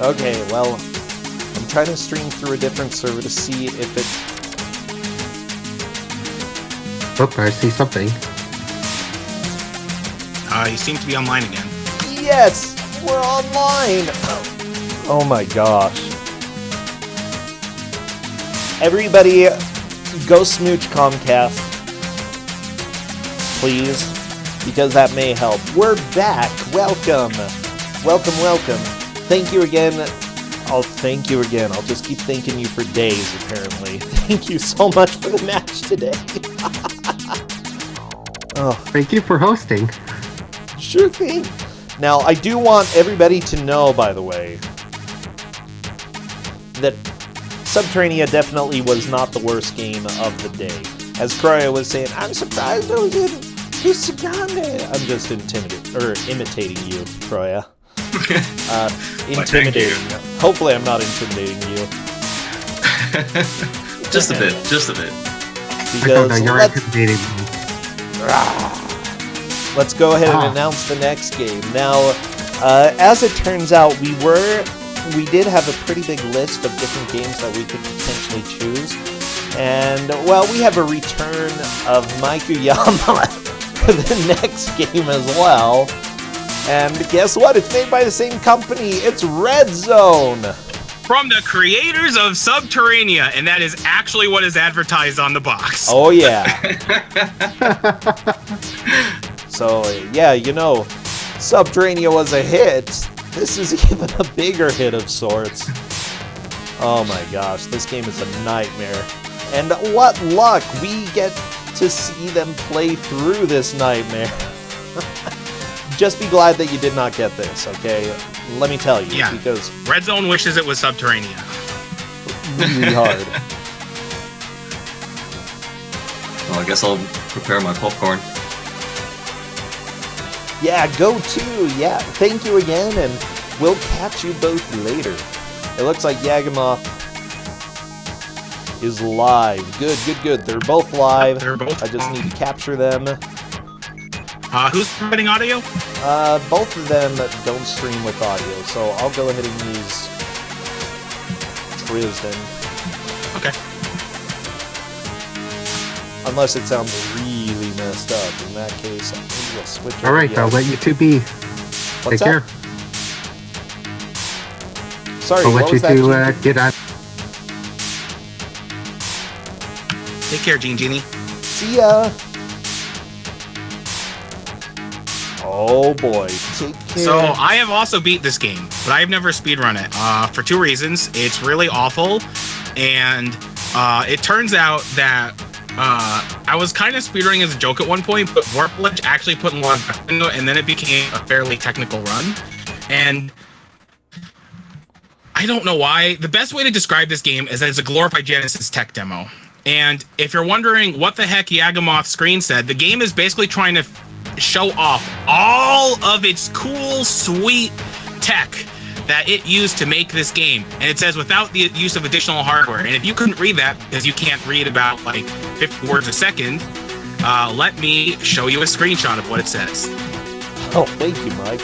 Okay, well, I'm trying to stream through a different server to see if it... Oh, I see something. You seem to be online again. Yes! We're online! Oh my gosh. Everybody, go smooch Comcast. Please. Because that may help. We're back! Welcome! Welcome. Thank you again. I'll thank you again. I'll just keep thanking you for days, apparently. Thank you so much for the match today. Oh. Thank you for hosting. Sure thing. Now, I do want everybody to know, by the way, that Subterranea definitely was not the worst game of the day. As Kroya was saying, I'm surprised I was in Kusogrand3. I'm just imitating you, Kroya. Intimidating. Hopefully I'm not intimidating you. Just a bit. Because you're intimidating me. Let's go ahead and announce the next game. Now, as it turns out, we did have a pretty big list of different games that we could potentially choose. And, well, we have a return of Yagamoth for the next game as well. And guess what? It's made by the same company. It's Red Zone. From the creators of Subterranea, and that is actually what is advertised on the box. Oh, yeah. So, yeah, you know, Subterranea was a hit. This is even a bigger hit of sorts. Oh my gosh, this game is a nightmare. And what luck, we get to see them play through this nightmare. Just be glad that you did not get this, okay? Let me tell you, because... Red Zone wishes it was Subterranea. Really hard. Well, I guess I'll prepare my popcorn. Yeah, go too. Yeah, thank you again, and we'll catch you both later. It looks like Yagamoth is live. Good. They're both live. I just need to capture them. Who's providing audio? Both of them don't stream with audio, so I'll go ahead and use Trysdyn. Okay. Unless it sounds really messed up. In that case, maybe I'll switch over. Alright, I'll let you two be. Take care. Sorry, I'll let you two get on. Take care, Genie. See ya. Oh boy, take care. So I have also beat this game, but I have never speedrun it for two reasons. It's really awful, and it turns out that I was kind of speedrunning as a joke at one point, but Warpledge actually put in a lot of effort into it, and then it became a fairly technical run. And I don't know why. The best way to describe this game is that it's a glorified Genesis tech demo. And if you're wondering what the heck Yagamoth's screen said, the game is basically trying to show off all of its cool, sweet tech that it used to make this game. And it says without the use of additional hardware. And if you couldn't read that because you can't read about like 50 words a second, let me show you a screenshot of what it says. Oh, thank you, Mike.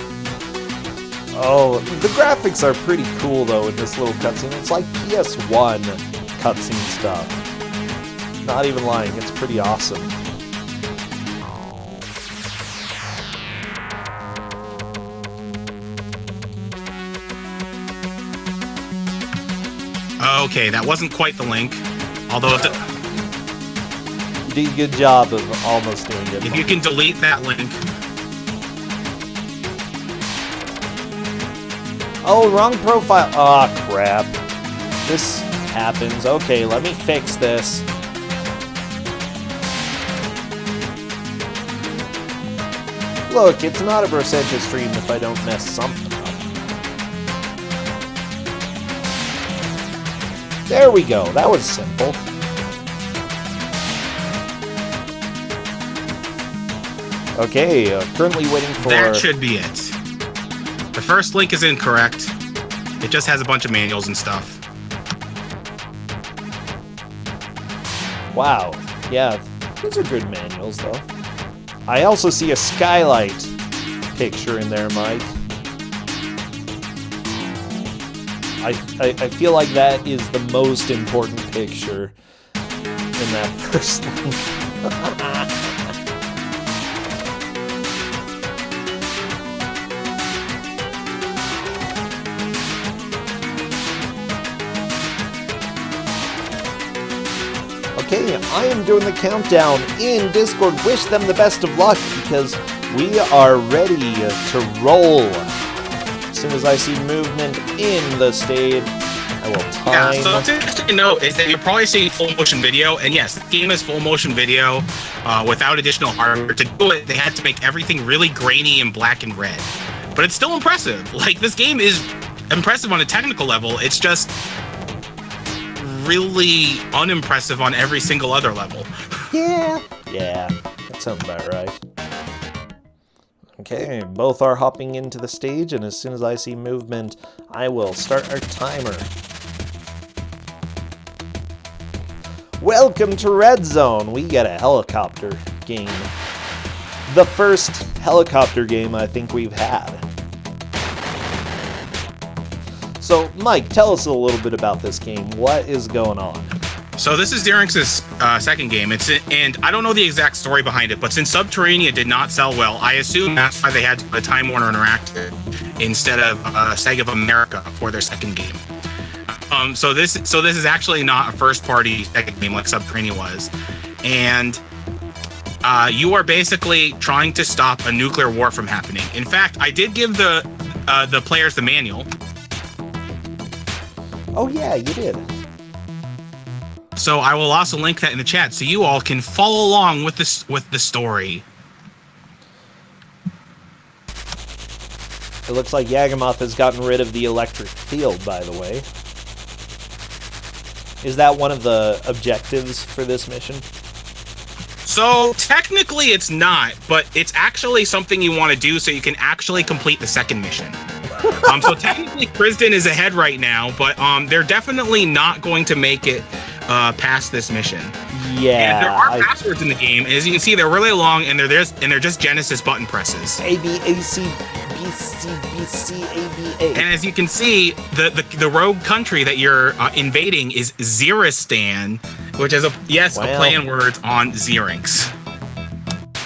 Oh, the graphics are pretty cool though in this little cutscene. It's like PS1 cutscene stuff. Not even lying, it's pretty awesome. Okay, that wasn't quite the link. Although you did a good job of almost doing it. If you can delete that link. Oh, wrong profile. Aw, crap. This happens. Okay, let me fix this. Look, it's not a Brossentia stream if I don't mess something up. There we go. That was simple. Okay, currently waiting for... That should be it. The first link is incorrect. It just has a bunch of manuals and stuff. Wow. Yeah, these are good manuals, though. I also see a skylight picture in there, Mike. I feel like that is the most important picture in that first one. Okay, I am doing the countdown in Discord. Wish them the best of luck because we are ready to roll. As soon as I see movement in the stage, I will time. Yeah, so what's interesting to note is that you're probably seeing full motion video, and yes, the game is full motion video without additional hardware. To do it, they had to make everything really grainy and black and red. But it's still impressive. Like, this game is impressive on a technical level. It's just really unimpressive on every single other level. Yeah, that sounds about right. Okay, both are hopping into the stage, and as soon as I see movement, I will start our timer. Welcome to Red Zone. We get a helicopter game. The first helicopter game I think we've had. So, Mike, tell us a little bit about this game. What is going on? So this is Xerinx's second game. And I don't know the exact story behind it, but since Subterranea did not sell well, I assume that's why they had to put Time Warner Interactive instead of Sega of America for their second game. So this is actually not a first-party Sega game like Subterranea was, and you are basically trying to stop a nuclear war from happening. In fact, I did give the players the manual. Oh yeah, you did. So I will also link that in the chat so you all can follow along with the story. It looks like Yagamoth has gotten rid of the electric field, by the way. Is that one of the objectives for this mission? So technically it's not, but it's actually something you want to do so you can actually complete the second mission. So technically Trysdyn is ahead right now, but they're definitely not going to make it past this mission. Yeah. And there are passwords in the game, and as you can see, they're really long, and they're just Genesis button presses. A B A C B C B C A B A. And as you can see, the rogue country that you're invading is Trysdyn, which is a play on words on Xerinx.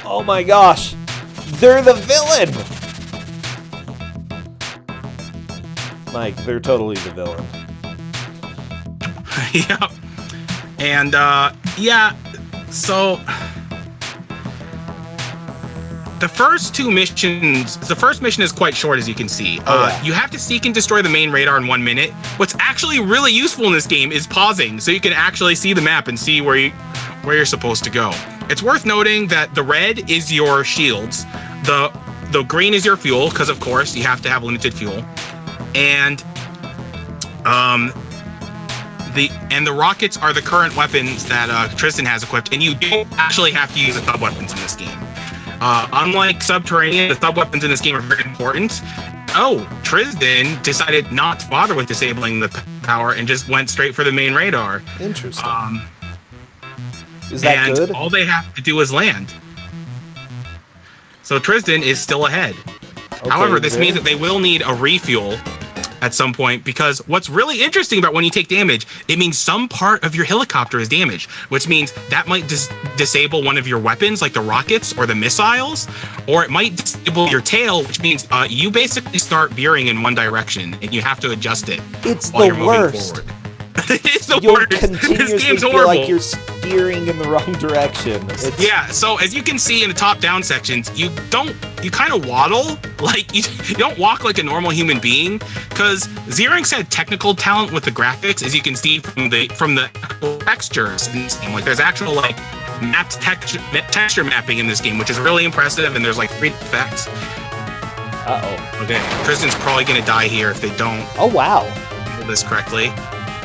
Oh my gosh, they're the villain. Mike, they're totally the villain. Yep. And, so the first mission is quite short, as you can see. You have to seek and destroy the main radar in 1 minute. What's actually really useful in this game is pausing, so you can actually see the map and see where you're supposed to go. It's worth noting that the red is your shields, the green is your fuel, because of course you have to have limited fuel, and the rockets are the current weapons that Trysdyn has equipped, and you don't actually have to use the sub-weapons in this game. Unlike Subterranean, the sub-weapons in this game are very important. Oh, Trysdyn decided not to bother with disabling the power and just went straight for the main radar. Interesting. Is that good? All they have to do is land. So Trysdyn is still ahead. Okay, however, this means that they will need a refuel at some point, because what's really interesting about when you take damage, it means some part of your helicopter is damaged, which means that might disable one of your weapons, like the rockets or the missiles, or it might disable your tail, which means you basically start veering in one direction, and you have to adjust it. It's while the you're moving worst. forward. It's the You'll worst. continuously This game's feel horrible. like you're steering in the wrong direction. Yeah, so as you can see in the top-down sections, you kind of waddle, like you don't walk like a normal human being, because Xerinx had technical talent with the graphics, as you can see from the textures in this game. Like there's actual like mapped texture mapping in this game, which is really impressive, and there's like 3D effects. Uh-oh. Okay, Trysdyn's probably gonna die here if they don't Oh, do this correctly.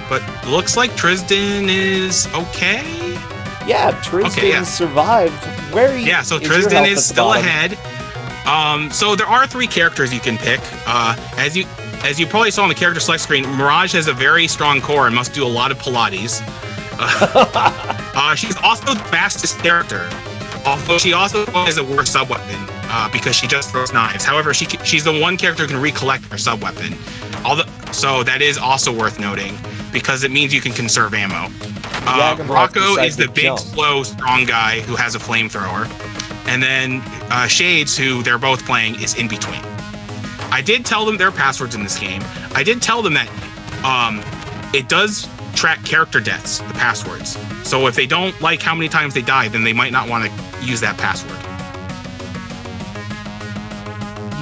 But looks like Trysdyn is okay. Yeah, Trysdyn survived. So Trysdyn is still ahead. So there are 3 characters you can pick. As you probably saw on the character select screen, Mirage has a very strong core and must do a lot of Pilates. She's also the fastest character, although she also has the worst sub-weapon because she just throws knives. However, she's the one character who can recollect her sub-weapon. So that is also worth noting because it means you can conserve ammo. Yagamoth Rocco is decided the to big, jump. slow, strong guy who has a flamethrower. And then Shades, who they're both playing, is in between. I did tell them their passwords in this game. I did tell them that it does track character deaths, the passwords. So if they don't like how many times they die, then they might not want to use that password.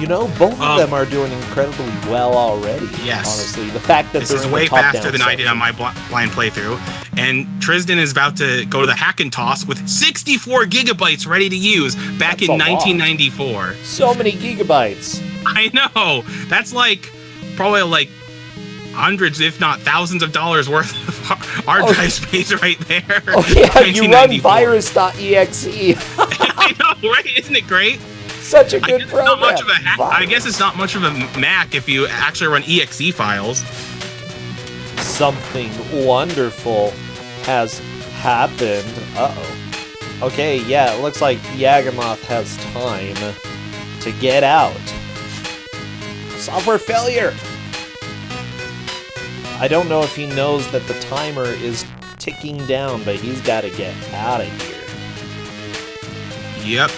You know, both of them are doing incredibly well already. Yes. Honestly, the fact that This they're is in way the top faster down than I did on section. my blind playthrough. And Trysdyn is about to go to the Hackintosh with 64 gigabytes ready to use back That's in a lot. 1994. So many gigabytes. I know. That's like probably like hundreds, if not thousands of dollars worth of hard drive space right there. Oh yeah, you run 1994. virus.exe. I know, right? Isn't it great? Such a I good guess, it's not program. much of a I guess it's not much of a Mac if you actually run exe files. Something wonderful has happened. Uh-oh. Okay, yeah, it looks like Yagamoth has time to get out. Software failure! I don't know if he knows that the timer is ticking down, but he's got to get out of here. Yep.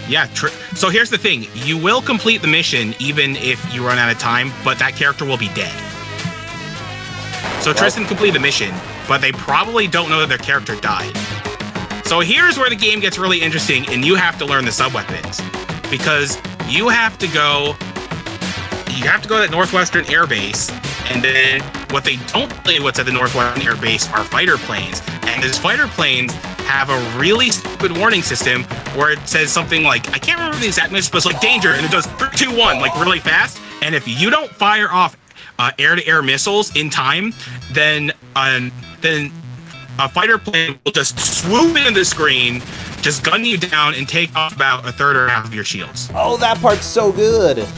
Yeah. So here's the thing: you will complete the mission even if you run out of time, but that character will be dead. So Trysdyn completed the mission, but they probably don't know that their character died. So here's where the game gets really interesting, and you have to learn the sub-weapons because you have to go to that Northwestern Air Base, and then what they don't play what's at the Northwestern Air Base are fighter planes, and those fighter planes have a really stupid warning system where it says something like, I can't remember the exact message, but it's like danger, and it does 3, 2, 1, like really fast. And if you don't fire off air-to-air missiles in time, then a fighter plane will just swoop into the screen, just gun you down, and take off about a third or half of your shields. Oh, that part's so good.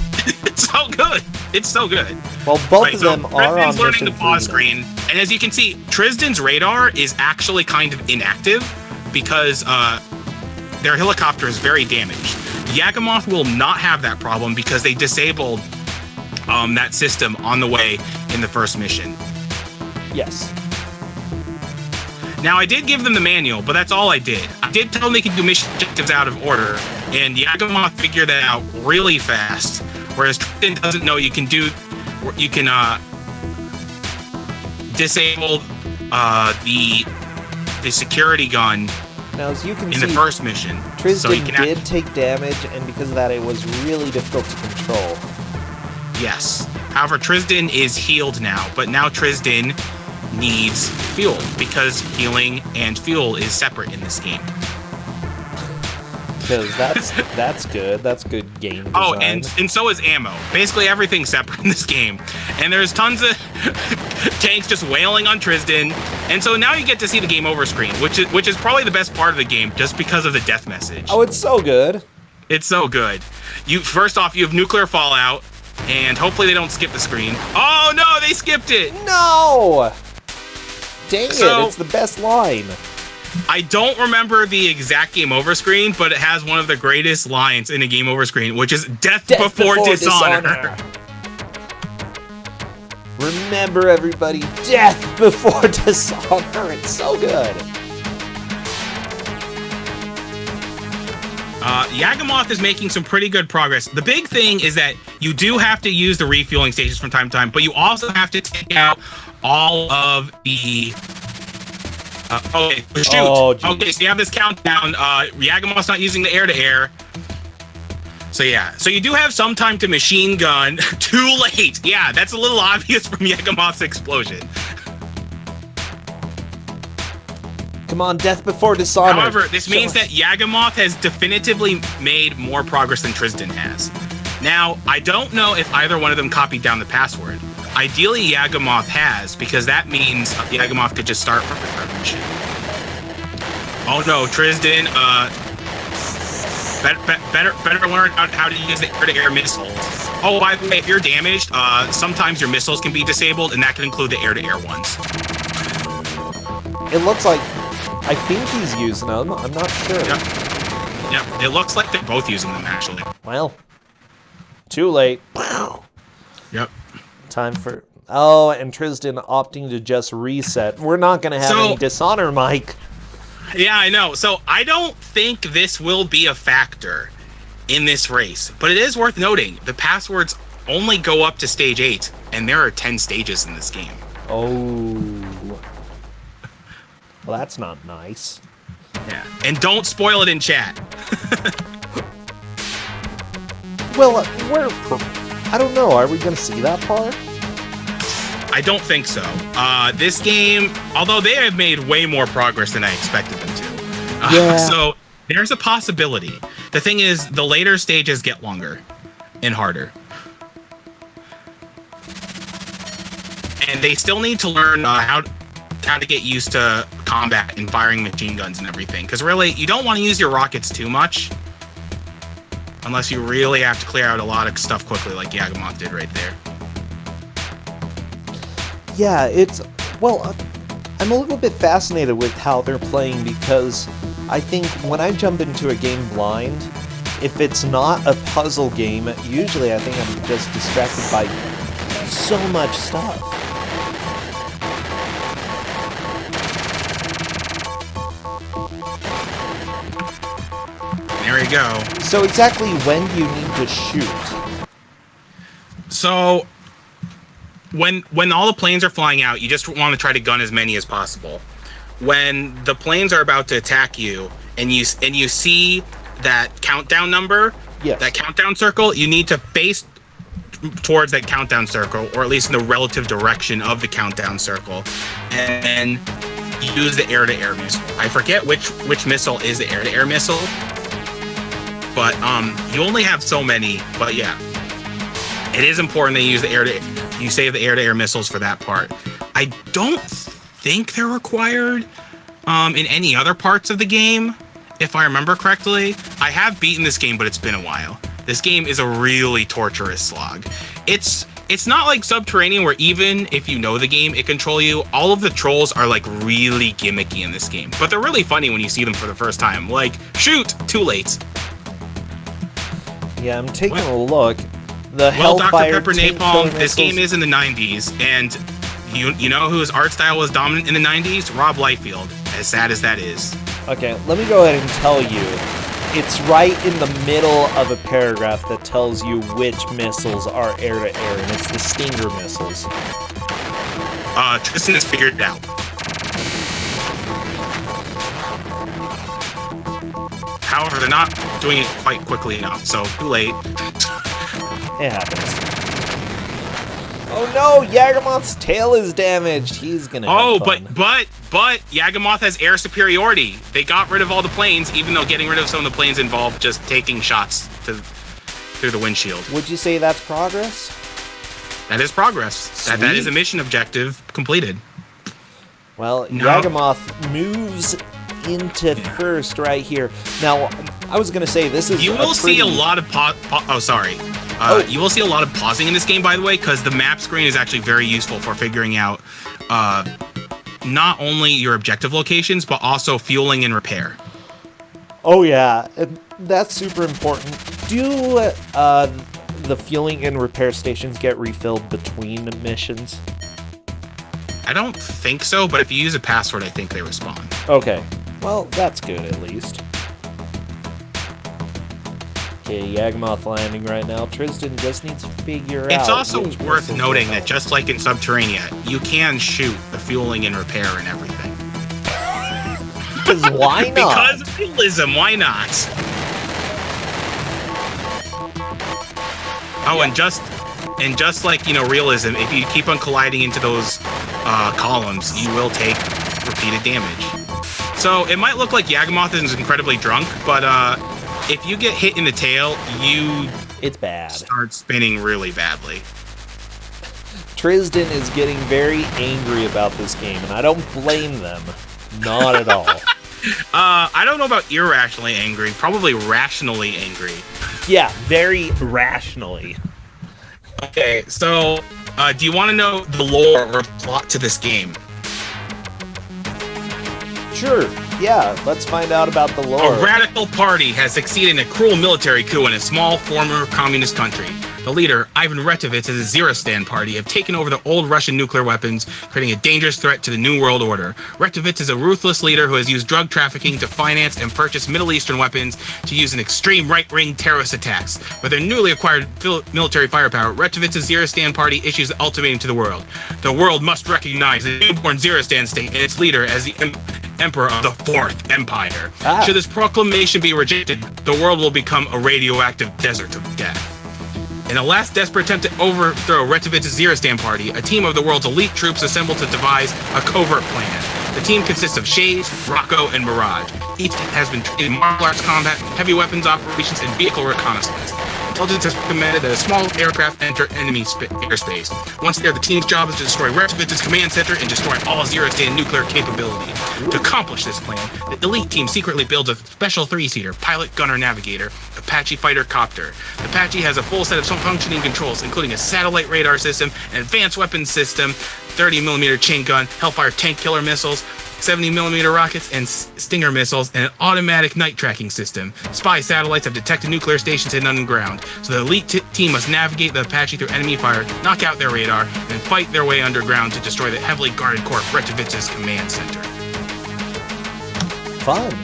It's so good. It's so good. Well, both Right, of so them are on Trysdyn's learning mission the pause 3 now. screen, and as you can see, Trysdyn's radar is actually kind of inactive because their helicopter is very damaged. Yagamoth will not have that problem because they disabled that system on the way in the first mission. Yes. Now, I did give them the manual, but that's all I did. I did tell them they could do mission objectives out of order, and Yagamoth figured that out really fast, whereas Trysdyn doesn't know you can disable the security gun Now, as you can in see, the first mission. Trysdyn So you can did take damage, and because of that, it was really difficult to control. Yes. However, Trysdyn is healed now, but now Trysdyn needs fuel because healing and fuel is separate in this game. Because that's good. That's good game design. Oh, and so is ammo. Basically, everything's separate in this game. And there's tons of tanks just wailing on Trysdyn. And so now you get to see the game over screen, which is probably the best part of the game just because of the death message. Oh, it's so good. It's so good. First off, you have nuclear fallout, and hopefully they don't skip the screen. Oh no, they skipped it! No! Dang So- it, it's the best line. I don't remember the exact game over screen, but it has one of the greatest lines in a game over screen, which is death before dishonor. Remember, everybody, death before dishonor. It's so good. Yagamoth is making some pretty good progress. The big thing is that you do have to use the refueling stations from time to time, but you also have to take out all of the... okay, shoot. Oh, geez. Okay, so you have this countdown. Yagamoth's not using the air-to-air. So yeah, so you do have some time to machine gun. Too late. Yeah, that's a little obvious from Yagamoth's explosion. Come on, death before dishonor. However, this Show means us. that Yagamoth has definitively made more progress than Trysdyn has. Now, I don't know if either one of them copied down the password. Ideally, Yagamoth has, because that means Yagamoth could just start from the third mission. Oh no, Trysdyn, better learn how to use the air-to-air missiles. Oh, by the way, if you're damaged, sometimes your missiles can be disabled, and that can include the air-to-air ones. It looks like... I think he's using them. I'm not sure. Yep, it looks like they're both using them, actually. Well, too late. Yep. Time for... Oh, and Trysdyn opting to just reset. We're not going to have any dishonor, Mike. Yeah, I know. So I don't think this will be a factor in this race. But it is worth noting, the passwords only go up to stage 8, and there are 10 stages in this game. Oh. Well, that's not nice. Yeah. And don't spoil it in chat. Well, I don't know. Are we going to see that part? I don't think so. This game, although they have made way more progress than I expected them to. Yeah. So there's a possibility. The thing is, the later stages get longer and harder. And they still need to learn how to get used to combat and firing machine guns and everything. Because really, you don't want to use your rockets too much. Unless you really have to clear out a lot of stuff quickly, like Yagamoth did right there. Yeah, well, I'm a little bit fascinated with how they're playing because I think when I jump into a game blind, if it's not a puzzle game, usually I think I'm just distracted by so much stuff. There you go. So exactly when do you need to shoot? So when all the planes are flying out, you just want to try to gun as many as possible. When the planes are about to attack you and you see that countdown number, yes, that countdown circle, you need to face towards that countdown circle, or at least in the relative direction of the countdown circle, and use the air-to-air missile. I forget which missile is the air-to-air missile, but you only have so many. But yeah, it is important that you save the air-to-air missiles for that part. I don't think they're required in any other parts of the game, if I remember correctly. I have beaten this game, but it's been a while. This game is a really torturous slog. It's not like Subterranean, where even if you know the game, it controls you. All of the trolls are like really gimmicky in this game, but they're really funny when you see them for the first time. Like, shoot, too late. Yeah, I'm taking a look. Well, Hellfire Dr. Pepper tank Napalm, killer this game missiles- is in the 90s, and you know whose art style was dominant in the 90s? Rob Liefeld, as sad as that is. Okay, let me go ahead and tell you. It's right in the middle of a paragraph that tells you which missiles are air-to-air, and it's the Stinger missiles. Trysdyn has figured it out. However, they're not doing it quite quickly enough, so too late. It happens. Oh no, Yagamoth's tail is damaged. He's gonna have fun. but Yagamoth has air superiority. They got rid of all the planes, even though getting rid of some of the planes involved just taking shots through the windshield. Would you say that's progress? That is progress. That is a mission objective completed. Well, No. Yagamoth moves into first right here. Now, I was gonna say this is You will see a lot of you will see a lot of pausing in this game, by the way, because the map screen is actually very useful for figuring out not only your objective locations, but also fueling and repair. Oh yeah, that's super important. Do the fueling and repair stations get refilled between missions? I don't think so, but if you use a password, I think they respawn. Okay, well, that's good at least. Okay, Yagamoth landing right now. Trysdyn just needs to figure out... It's also which worth missiles noting will that help. just like in Subterranean, you can shoot the fueling and repair and everything. Because why not? Because realism, why not? Oh, and just like, realism, if you keep on colliding into those columns, you will take repeated damage. So it might look like Yagamoth is incredibly drunk, but if you get hit in the tail, It's bad. start spinning really badly. Trysdyn is getting very angry about this game, and I don't blame them. Not at all. I don't know about irrationally angry, probably rationally angry. Yeah, very rationally. Okay, so do you want to know the lore or plot to this game? Sure, yeah, let's find out about the lore. A radical party has succeeded in a cruel military coup in a small former communist country. The leader, Ivan Retovitz, and his Zerostan party have taken over the old Russian nuclear weapons, creating a dangerous threat to the New World Order. Retovitz is a ruthless leader who has used drug trafficking to finance and purchase Middle Eastern weapons to use in extreme right-wing terrorist attacks. With their newly acquired military firepower, Retovitz's Zerostan party issues the ultimatum to the world. The world must recognize the newborn Zerostan state and its leader as the Emperor of the Fourth Empire. Should this proclamation be rejected, the world will become a radioactive desert of death. In a last desperate attempt to overthrow Retovitz's Zerostan party, a team of the world's elite troops assembled to devise a covert plan. The team consists of Shays, Rocco, and Mirage. Each has been trained in martial arts combat, heavy weapons operations, and vehicle reconnaissance. Intelligence has recommended that a small aircraft enter enemy airspace. Once there, the team's job is to destroy Retovitz's command center and destroy all Zerostan nuclear capability. To accomplish this plan, the elite team secretly builds a special three-seater, pilot, gunner, navigator, Apache fighter copter. The Apache has a full set of functioning controls, including a satellite radar system, an advanced weapons system, 30mm chain gun, Hellfire tank killer missiles, 70mm rockets and Stinger missiles, and an automatic night tracking system. Spy satellites have detected nuclear stations hidden underground, so the elite team must navigate the Apache through enemy fire, knock out their radar, and fight their way underground to destroy the heavily guarded core of Retovitz's command center. Fun.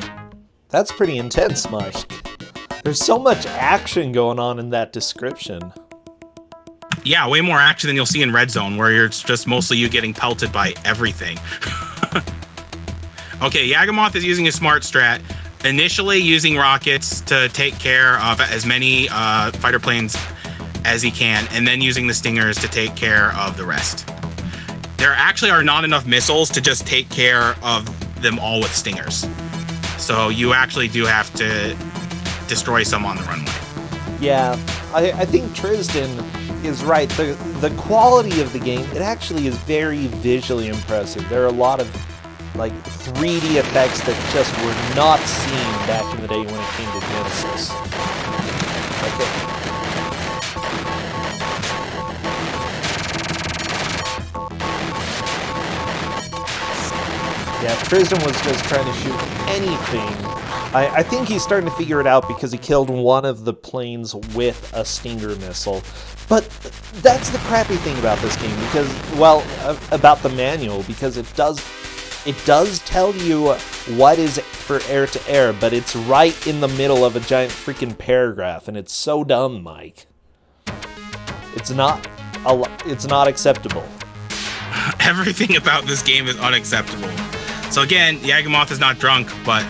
That's pretty intense, Mike. There's so much action going on in that description. Yeah, way more action than you'll see in Red Zone, where it's just mostly you getting pelted by everything. Okay, Yagamoth is using a smart strat, initially using rockets to take care of as many fighter planes as he can, and then using the Stingers to take care of the rest. There actually are not enough missiles to just take care of them all with Stingers. So you actually do have to destroy some on the runway. Yeah, I think Trysdyn is right. The quality of the game, it actually is very visually impressive. There are a lot of like 3D effects that just were not seen back in the day when it came to Genesis. Okay. Yeah, Trysdyn was just trying to shoot anything. I think he's starting to figure it out because he killed one of the planes with a Stinger missile. But that's the crappy thing about this game, because, well, about the manual, because it does tell you what is for air-to-air, but it's right in the middle of a giant freaking paragraph, and it's so dumb, Mike. It's not acceptable. Everything about this game is unacceptable. So again, Yagamoth is not drunk, but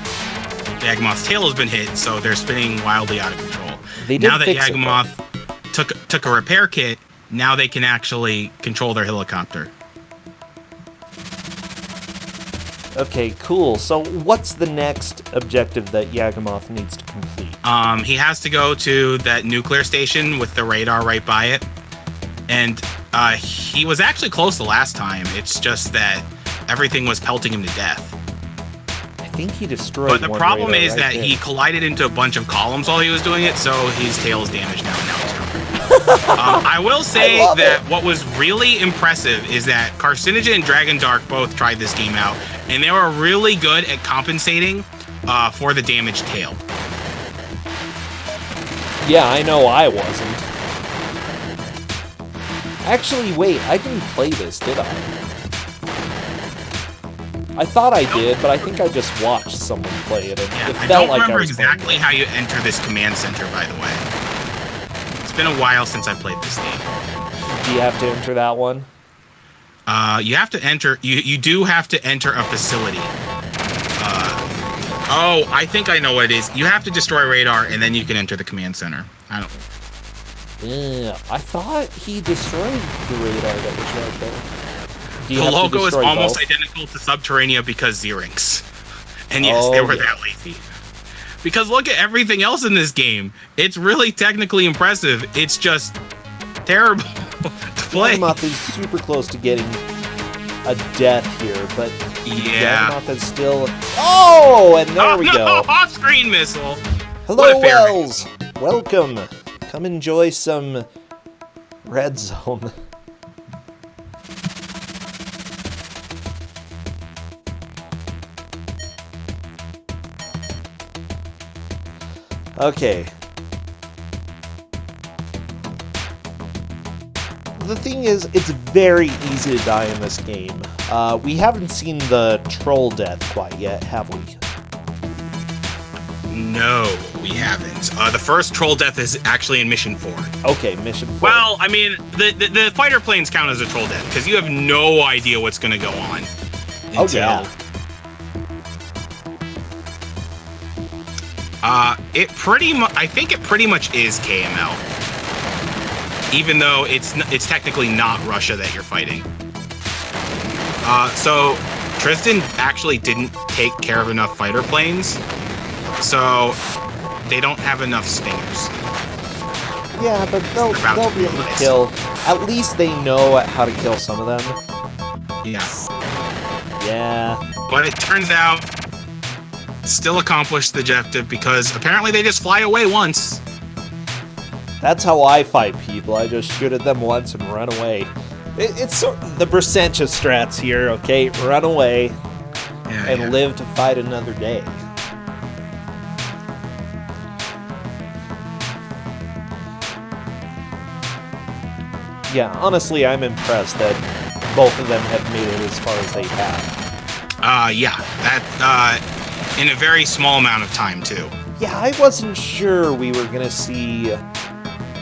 Yagamoth's tail has been hit, so they're spinning wildly out of control. Now that Yagamoth took a repair kit, now they can actually control their helicopter. Okay, cool. So what's the next objective that Yagamoth needs to complete? He has to go to that nuclear station with the radar right by it. And he was actually close the last time. It's just that everything was pelting him to death. I think he destroyed But the one problem radar is right that there. he collided into a bunch of columns while he was doing it, so his tail is damaged now, and now he's drunk. I will say that what was really impressive is that Carcinogen and Dragon Dark both tried this game out, and they were really good at compensating for the damaged tail. Yeah, I know I wasn't. Actually, wait, I didn't play this, did I? I thought I did, but I think I just watched someone play it, and it I felt don't like I remember was exactly how you enter this command center, by the way. It's been a while since I played this game. Do you have to enter that one? You have to enter. You do have to enter a facility. Oh, I think I know what it is. You have to destroy radar, and then you can enter the command center. I don't. Yeah, I thought he destroyed the radar that was right there. Do you The have to logo is destroy almost both? identical to Subterranea because Xerinx. And yes, they were that lazy. Because look at everything else in this game. It's really technically impressive. It's just terrible to play. Yagamoth is super close to getting a death here, but Yeah. Yagamoth is still... Oh, and there we go. Off-screen missile. Hello, What a fair Wells. Welcome. Come enjoy some Red Zone. Okay. the thing is, it's very easy to die in this game. We haven't seen the troll death quite yet, have we? No, we haven't. The first troll death is actually in Mission 4. Okay, Mission 4. Well, I mean, the fighter planes count as a troll death, because you have no idea what's going to go on. Oh, yeah. I think it pretty much is KML. Even though it's technically not Russia that you're fighting. So Trysdyn actually didn't take care of enough fighter planes, so they don't have enough stingers. Yeah, but they'll be able to kill. At least they know how to kill some of them. Yeah. Yeah. But it turns out, still accomplished the objective because apparently they just fly away once. That's how I fight people. I just shoot at them once and run away. It's sort of the Brsentia strats here, okay? Run away and live to fight another day. Yeah, honestly, I'm impressed that both of them have made it as far as they have. Yeah, that, in a very small amount of time, too. Yeah, I wasn't sure we were gonna see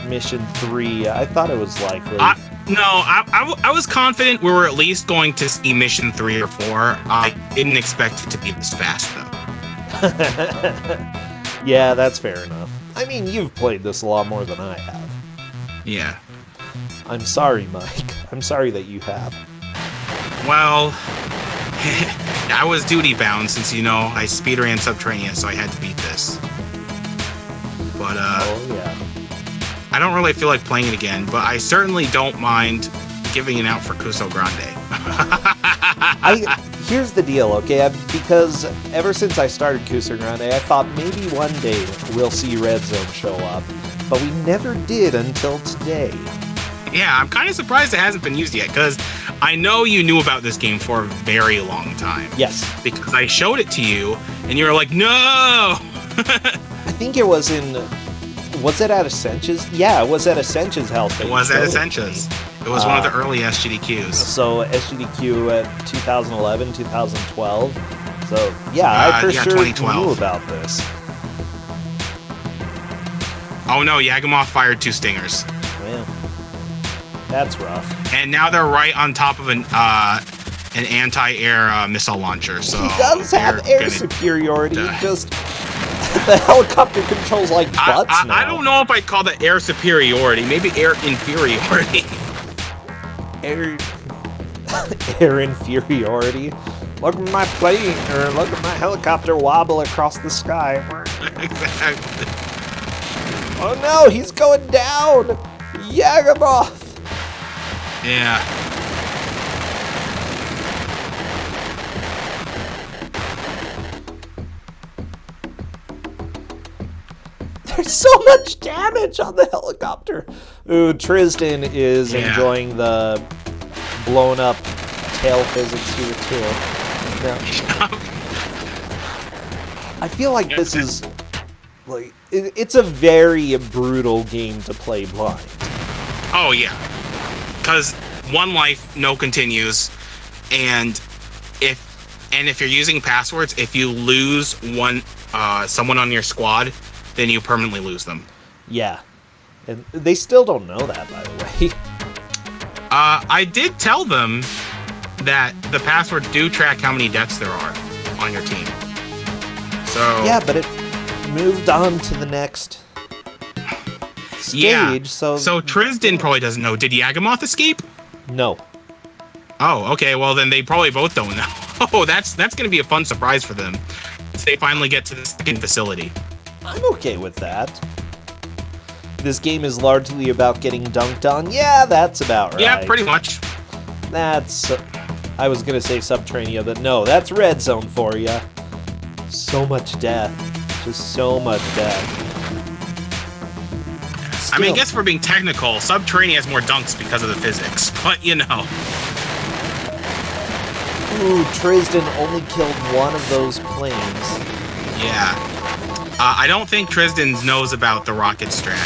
Mission 3. I thought it was likely. I was confident we were at least going to see Mission 3 or 4. I didn't expect it to be this fast, though. Yeah, that's fair enough. I mean, you've played this a lot more than I have. Yeah. I'm sorry, Mike. I'm sorry that you have. Well, I was duty bound since, you know, I speedran Subterranea, so I had to beat this. But, oh, yeah. I don't really feel like playing it again, but I certainly don't mind giving it out for Kusogrand3. Here's the deal, okay? Because ever since I started Kusogrand3, I thought maybe one day we'll see Red Zone show up, but we never did until today. Yeah, I'm kind of surprised it hasn't been used yet, because I know you knew about this game for a very long time. Yes. Because I showed it to you, and you were like, no! I think it was in... Was it at Ascensions? Yeah, it was at Ascensions house. It was at Ascensions. It was one of the early SGDQs. So SGDQ at 2011, 2012. So yeah, I for sure 2012. knew about this. Oh no, Yagamoth fired 2 stingers. Well, that's rough. And now they're right on top of an anti-air missile launcher. So he does have air superiority. Just the helicopter controls like butts now. I don't know if I'd call that air superiority. Maybe air inferiority. Air inferiority. Look at my plane, or look at my helicopter wobble across the sky. Exactly. Oh no, he's going down! Yagamoth! Yeah. There's so much damage on the helicopter. Ooh, Trysdyn is enjoying the blown up tail physics here too. No. I feel like this is like it's a very brutal game to play blind. Oh yeah, because 1 life, no continues, and if you're using passwords, if you lose someone on your squad, then you permanently lose them. Yeah. And they still don't know that, by the way. I did tell them that the passwords do track how many deaths there are on your team. So yeah, but it moved on to the next stage, so Trysdyn probably doesn't know. Did Yagamoth escape? No. Oh, okay, well then they probably both don't know. Oh, that's gonna be a fun surprise for them. If they finally get to the second facility. I'm okay with that. This game is largely about getting dunked on. Yeah, that's about right. Yeah, pretty much. That's... I was going to say Subterranea, but no, that's Red Zone for you. So much death. Just so much death. Still. I mean, I guess for being technical, Subterranea has more dunks because of the physics, but you know. Ooh, Trysdyn only killed 1 of those planes. Yeah. I don't think Trysdyn knows about the rocket strat.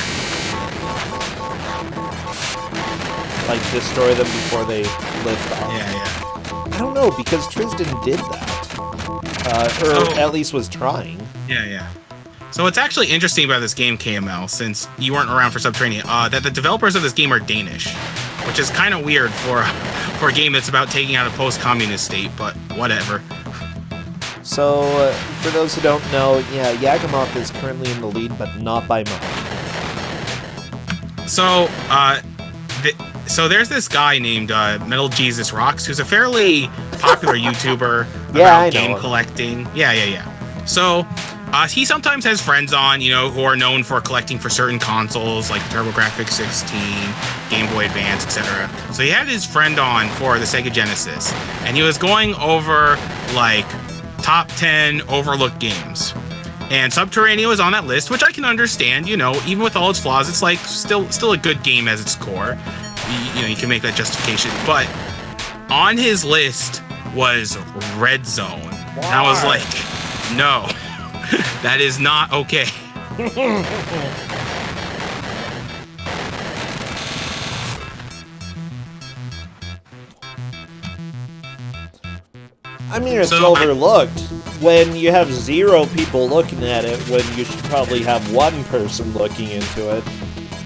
Like, destroy them before they lift off. Yeah. I don't know, because Trysdyn did that. Or at least was trying. Yeah. So what's actually interesting about this game, KML, since you weren't around for Subterranean, that the developers of this game are Danish, which is kind of weird for a game that's about taking out a post-communist state, but whatever. So, for those who don't know, yeah, Yagamoth is currently in the lead, but not by much. So, so there's this guy named Metal Jesus Rocks, who's a fairly popular YouTuber about game collecting. Yeah. So, he sometimes has friends on, who are known for collecting for certain consoles like TurboGrafx 16, Game Boy Advance, etc. So he had his friend on for the Sega Genesis, and he was going over like top 10 overlooked games. And Subterranean was on that list, which I can understand. Even with all its flaws, it's like still a good game as its core. You can make that justification. But on his list was Red Zone. And I was like, no. That is not okay. I mean, it's overlooked when you have 0 people looking at it, when you should probably have 1 person looking into it.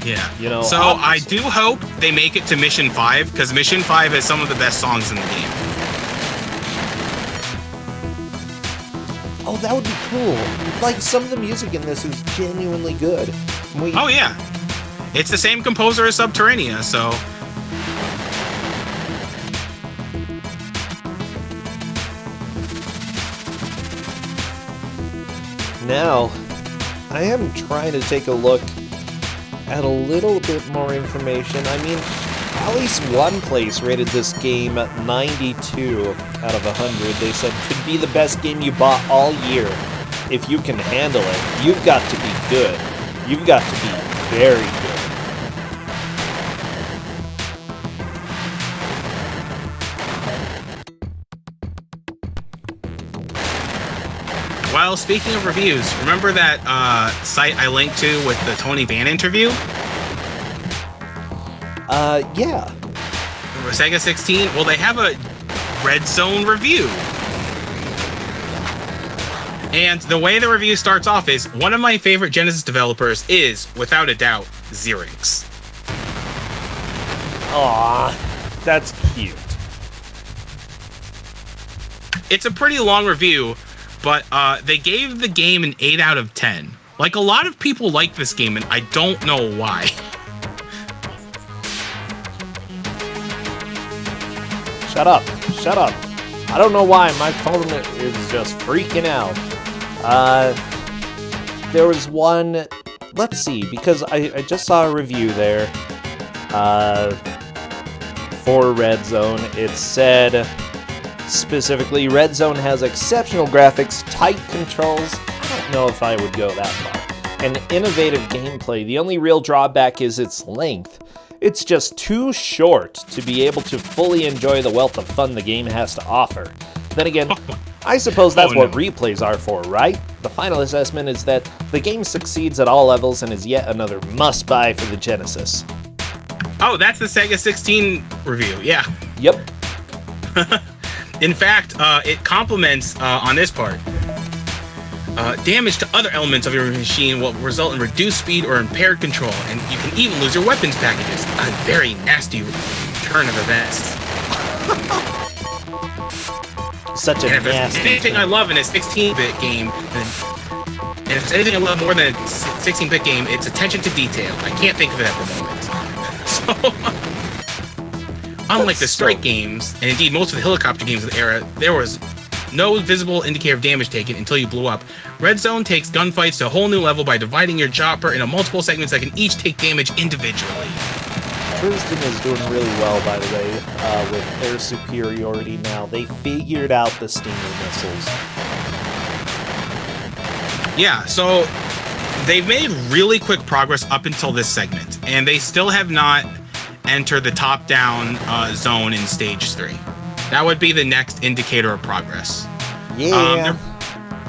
Yeah. So I do hope they make it to Mission 5, because Mission 5 has some of the best songs in the game. Oh, that would be cool. Like, some of the music in this is genuinely good. Oh, yeah. It's the same composer as Subterranea, so... Now, I am trying to take a look at a little bit more information. I mean, at least one place rated this game 92 out of 100. They said could be the best game you bought all year. If you can handle it, you've got to be good. You've got to be very good. Well, speaking of reviews, remember that site I linked to with the Tony Van interview? Yeah. Sega 16? Well, they have a Red Zone review. And the way the review starts off is, one of my favorite Genesis developers is, without a doubt, Xerix. Aww, that's cute. It's a pretty long review, but they gave the game an 8 out of 10. Like, a lot of people like this game, and I don't know why. Shut up. I don't know why, my phone is just freaking out. There was one, let's see, because I just saw a review there, for Red Zone. It said, specifically, Red Zone has exceptional graphics, tight controls. I don't know if I would go that far. And innovative gameplay. The only real drawback is its length. It's just too short to be able to fully enjoy the wealth of fun the game has to offer. Then again, I suppose that's what replays are for, right? The final assessment is that the game succeeds at all levels and is yet another must-buy for the Genesis. Oh, that's the Sega 16 review, yeah. Yep. In fact, it complements on this part. Damage to other elements of your machine will result in reduced speed or impaired control, and you can even lose your weapons packages. A very nasty turn of events. Such a and if nasty there's anything turn. I love in a 16-bit game, and if there's anything I love more than a 16-bit game, it's attention to detail. I can't think of it at the moment. So, unlike the Strike games, and indeed most of the helicopter games of the era, there was no visible indicator of damage taken until you blew up. Red Zone takes gunfights to a whole new level by dividing your chopper into multiple segments that can each take damage individually. Trysdyn is doing really well, by the way, with air superiority now. They figured out the Stinger missiles. Yeah, so they've made really quick progress up until this segment, and they still have not entered the top-down zone in Stage 3. That would be the next indicator of progress. Yeah.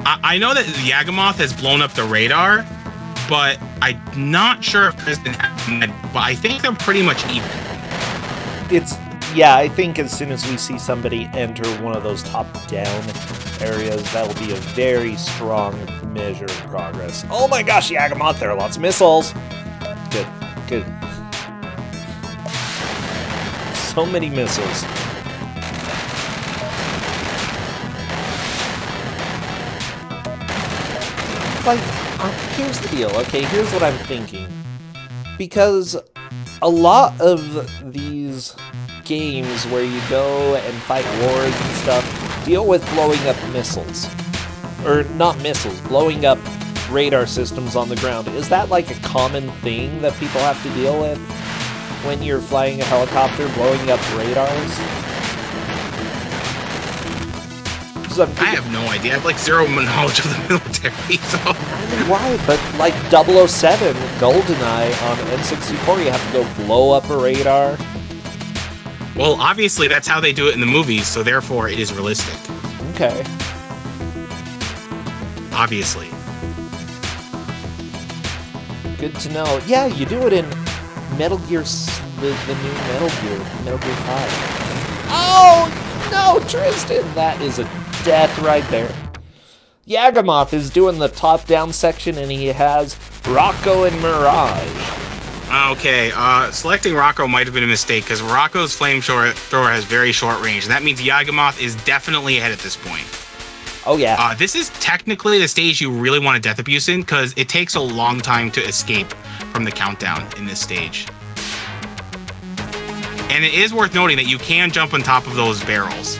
I know that Yagamoth has blown up the radar, but I'm not sure if Trysdyn has, but I think they're pretty much even. Yeah, I think as soon as we see somebody enter one of those top-down areas, that will be a very strong measure of progress. Oh my gosh, Yagamoth, there are lots of missiles. Good, good. So many missiles. Like, here's the deal, okay? Here's what I'm thinking. Because a lot of these games where you go and fight wars and stuff deal with blowing up missiles. Or not missiles, blowing up radar systems on the ground. Is that like a common thing that people have to deal with when you're flying a helicopter, blowing up radars? I have no idea. I have like zero knowledge of the military, so... I mean, why? But like 007, GoldenEye on N64, you have to go blow up a radar. Well, obviously that's how they do it in the movies, so therefore it is realistic. Okay. Obviously. Good to know. Yeah, you do it in Metal Gear, the new Metal Gear 5. Oh, no, Trysdyn! That is a death right there. Yagamoth is doing the top-down section, and he has Rocco and Mirage. Okay, selecting Rocco might have been a mistake, because Rocco's flamethrower has very short range, and that means Yagamoth is definitely ahead at this point. Oh, yeah. This is technically the stage you really want to death abuse in, because it takes a long time to escape from the countdown in this stage. And it is worth noting that you can jump on top of those barrels,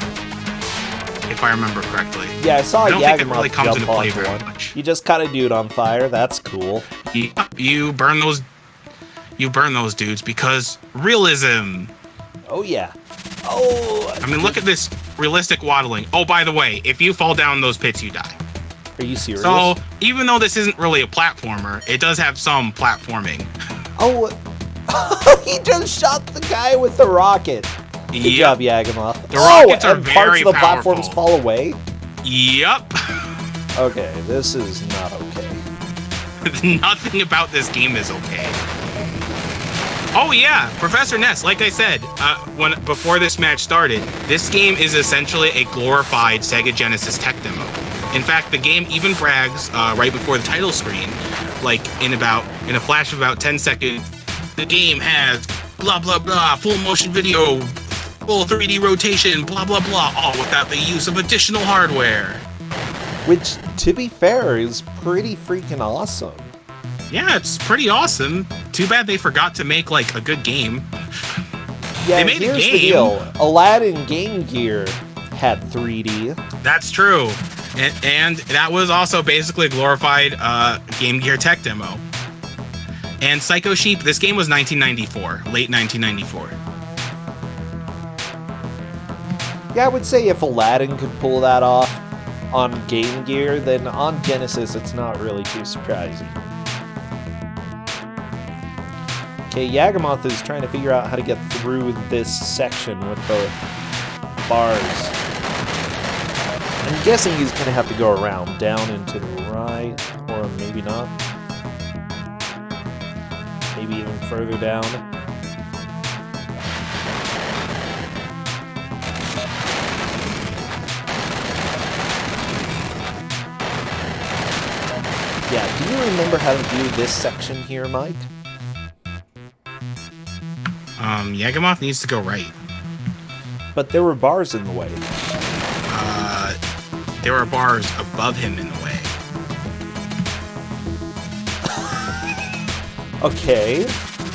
if I remember correctly. Yeah, I saw I don't think it Yagamoth really comes jump into play onto very one. much. You just caught a dude on fire. That's cool. You burn those dudes because realism. Oh, yeah. Oh! I mean, look at this realistic waddling. Oh, by the way, if you fall down those pits, you die. Are you serious? So, even though this isn't really a platformer, it does have some platforming. Oh, he just shot the guy with the rocket. Good job, Yagamoth. The rockets are and parts very of the powerful. platforms fall away? Yep. Okay, this is not okay. Nothing about this game is okay. Oh yeah, Professor Ness, like I said, before this match started, this game is essentially a glorified Sega Genesis tech demo. In fact, the game even brags right before the title screen, like in a flash of about 10 seconds, the game has blah blah blah, full motion video, full 3D rotation, blah blah blah, all without the use of additional hardware. Which, to be fair, is pretty freaking awesome. Yeah, it's pretty awesome. Too bad they forgot to make like a good game. Yeah, they made here's a game. The deal. Aladdin Game Gear had 3D. That's true. And that was also basically a glorified Game Gear tech demo. And Psycho Sheep, this game was 1994, late 1994. Yeah, I would say if Aladdin could pull that off on Game Gear, then on Genesis it's not really too surprising. Okay, Yagamoth is trying to figure out how to get through this section with the bars. I'm guessing he's going to have to go around, down and to the right, or maybe not. Maybe even further down. Yeah, do you remember how to do this section here, Mike? Yagamoth needs to go right. But there were bars in the way. There were bars above him in the way. Okay,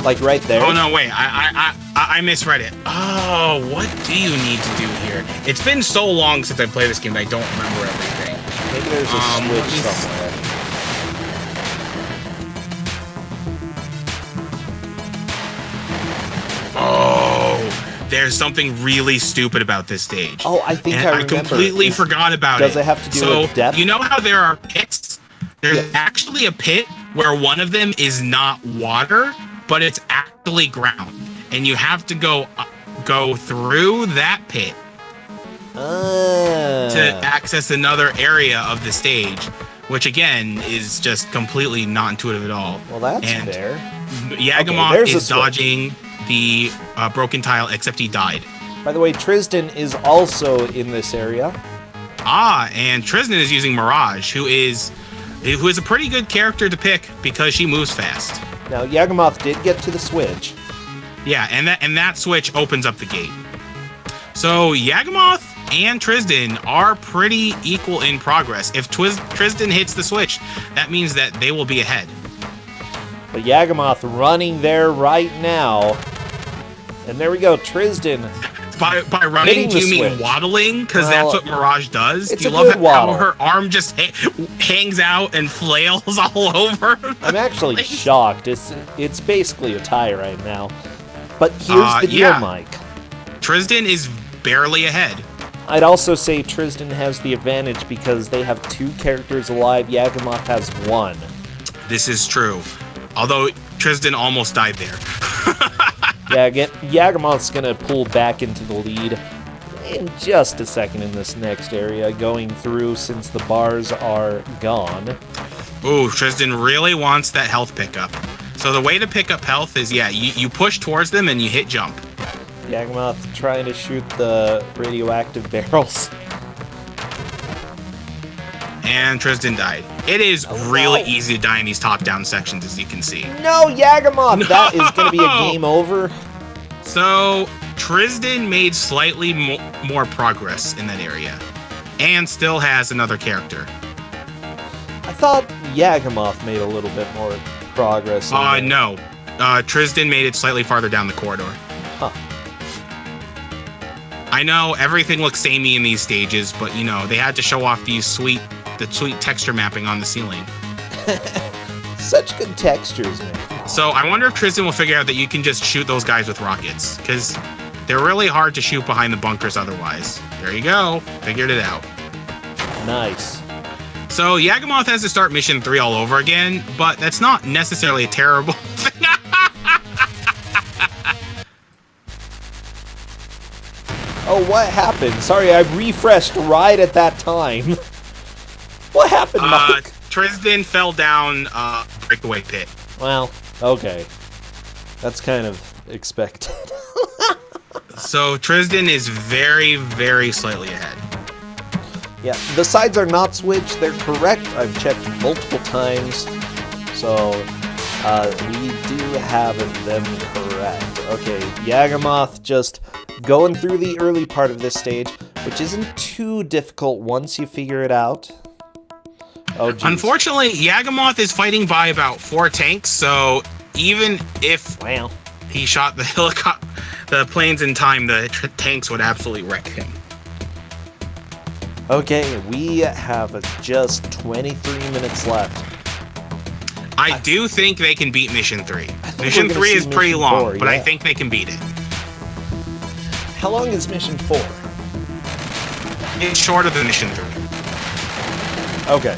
like right there. Oh no, wait, I misread it. Oh, what do you need to do here? It's been so long since I played this game that I don't remember everything. Maybe there's a switch somewhere. Oh, there's something really stupid about this stage. Oh, I think and I remember. completely forgot about it. Does it have to do with depth? You know how there are pits? There's Yes. actually a pit where one of them is not water, but it's actually ground. And you have to go through that pit to access another area of the stage, which again is just completely not intuitive at all. Well, that's and fair. Yagamoth Okay, there's a is switch. dodging the broken tile, except he died. By the way, Trysdyn is also in this area. And Trysdyn is using Mirage, who is a pretty good character to pick because she moves fast. Now, Yagamoth did get to the switch. Yeah, and that switch opens up the gate. So Yagamoth and Trysdyn are pretty equal in progress. If Trysdyn hits the switch, that means that they will be ahead. But Yagamoth running there right now. And there we go, Trysdyn. By running, do you mean switch. waddling? Because Well, that's what Mirage does. it's Do you a love good waddle. how her arm just hangs out and flails all over? I'm actually shocked. It's basically a tie right now. But here's the deal, yeah. Mike. Trysdyn is barely ahead. I'd also say Trysdyn has the advantage because they have 2 characters alive. Yagamoth has 1. This is true. Although Trysdyn almost died there. Yeah, Yagamoth's gonna pull back into the lead in just a second in this next area, going through since the bars are gone. Ooh, Trysdyn really wants that health pickup. So the way to pick up health is, yeah, you push towards them and you hit jump. Yagamoth trying to shoot the radioactive barrels. And Trysdyn died. It is really easy to die in these top-down sections, as you can see. No, Yagamoth! No! That is gonna be a game over. So Trysdyn made slightly more progress in that area, and still has another character. I thought Yagamoth made a little bit more progress. No. Trysdyn made it slightly farther down the corridor. Huh. I know everything looks samey in these stages, but you know, they had to show off the sweet texture mapping on the ceiling. Such good textures, man. So I wonder if Trysdyn will figure out that you can just shoot those guys with rockets, because they're really hard to shoot behind the bunkers otherwise. There you go. Figured it out. Nice. So Yagamoth has to start mission 3 all over again, but that's not necessarily a terrible thing. Oh, what happened? Sorry, I refreshed right at that time. What happened, Mike? Trysdyn fell down breakaway pit. Well, okay. That's kind of expected. So Trysdyn is very, very slightly ahead. Yeah, the sides are not switched. They're correct. I've checked multiple times. So, we do have them correct. Okay, Yagamoth just going through the early part of this stage, which isn't too difficult once you figure it out. Oh, geez. Unfortunately, Yagamoth is fighting by about 4 tanks, so even if he shot the planes in time, the tanks would absolutely wreck him. Okay, we have just 23 minutes left. I do think they can beat Mission 3. we're Mission gonna 3 see is pretty Mission long, 4, but I yeah. think they can beat it. How long is Mission 4? It's shorter than Mission 3. Okay.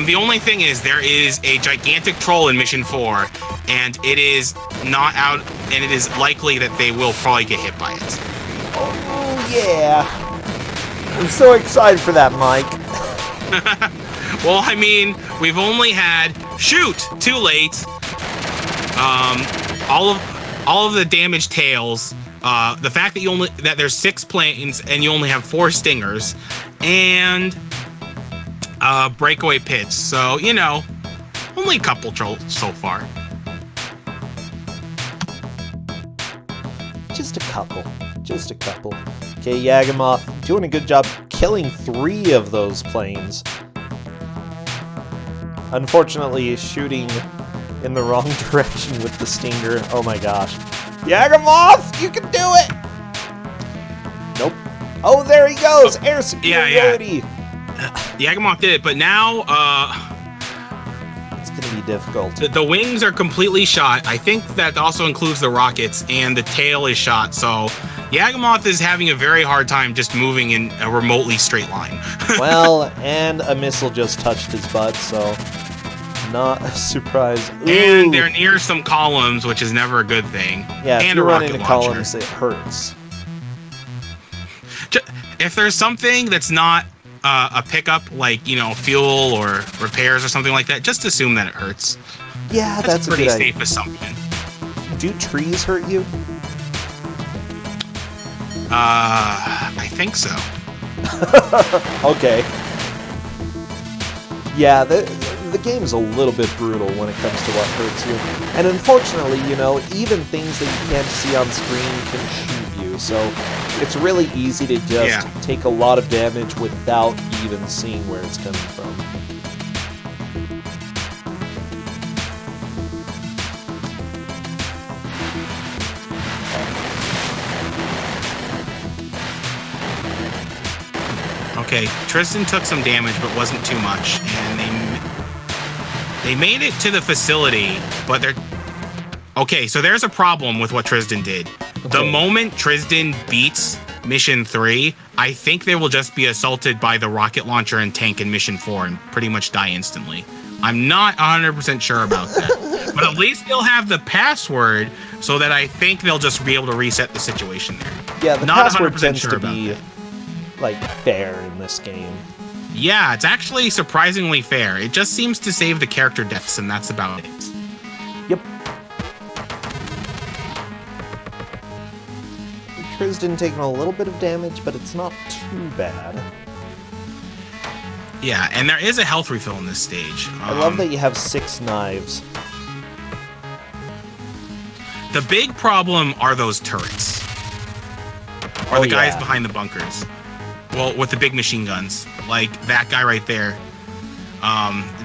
The only thing is there is a gigantic troll in Mission 4, and it is not out, and it is likely that they will probably get hit by it. Oh, yeah. I'm so excited for that, Mike. Well, I mean, we've only had too late. All of the damaged tails. The fact that there's 6 planes and you only have 4 stingers, and breakaway pits. So you know, only a couple trolls so far. Just a couple. Just a couple. Okay, Yagamoth doing a good job killing 3 of those planes. Unfortunately, shooting in the wrong direction with the stinger. Oh my gosh. Yagamoth, you can do it! Nope. Oh, there he goes! Air superiority! Yagamoth did it, but now It's gonna be difficult. the wings are completely shot. I think that also includes the rockets, and the tail is shot. So Yagamoth is having a very hard time just moving in a remotely straight line. Well, and a missile just touched his butt, so not a surprise. Ooh. And they're near some columns, which is never a good thing. Yeah, if and you a run rocket into launcher. columns, it hurts. If there's something that's not a pickup, like, you know, fuel or repairs or something like that, just assume that it hurts. Yeah, that's a pretty good idea. safe assumption. Do trees hurt you? I think so. Okay. Yeah, the game's a little bit brutal when it comes to what hurts you. And unfortunately, you know, even things that you can't see on screen can shoot you. So it's really easy to just take a lot of damage without even seeing where it's coming from. Okay, Trysdyn took some damage, but wasn't too much, and they made it to the facility, but they're... Okay, so there's a problem with what Trysdyn did. Okay. The moment Trysdyn beats Mission 3, I think they will just be assaulted by the rocket launcher and tank in Mission 4 and pretty much die instantly. I'm not 100% sure about that. But at least they'll have the password, so that I think they'll just be able to reset the situation there. Yeah, the password tends to be... like fair in this game. Yeah, it's actually surprisingly fair. It just seems to save the character deaths, and that's about it. Yep. Trysdyn taking a little bit of damage, but it's not too bad. Yeah, and there is a health refill in this stage. I love that you have 6 knives. The big problem are those turrets. Or the guys behind the bunkers. Well, with the big machine guns, like that guy right there,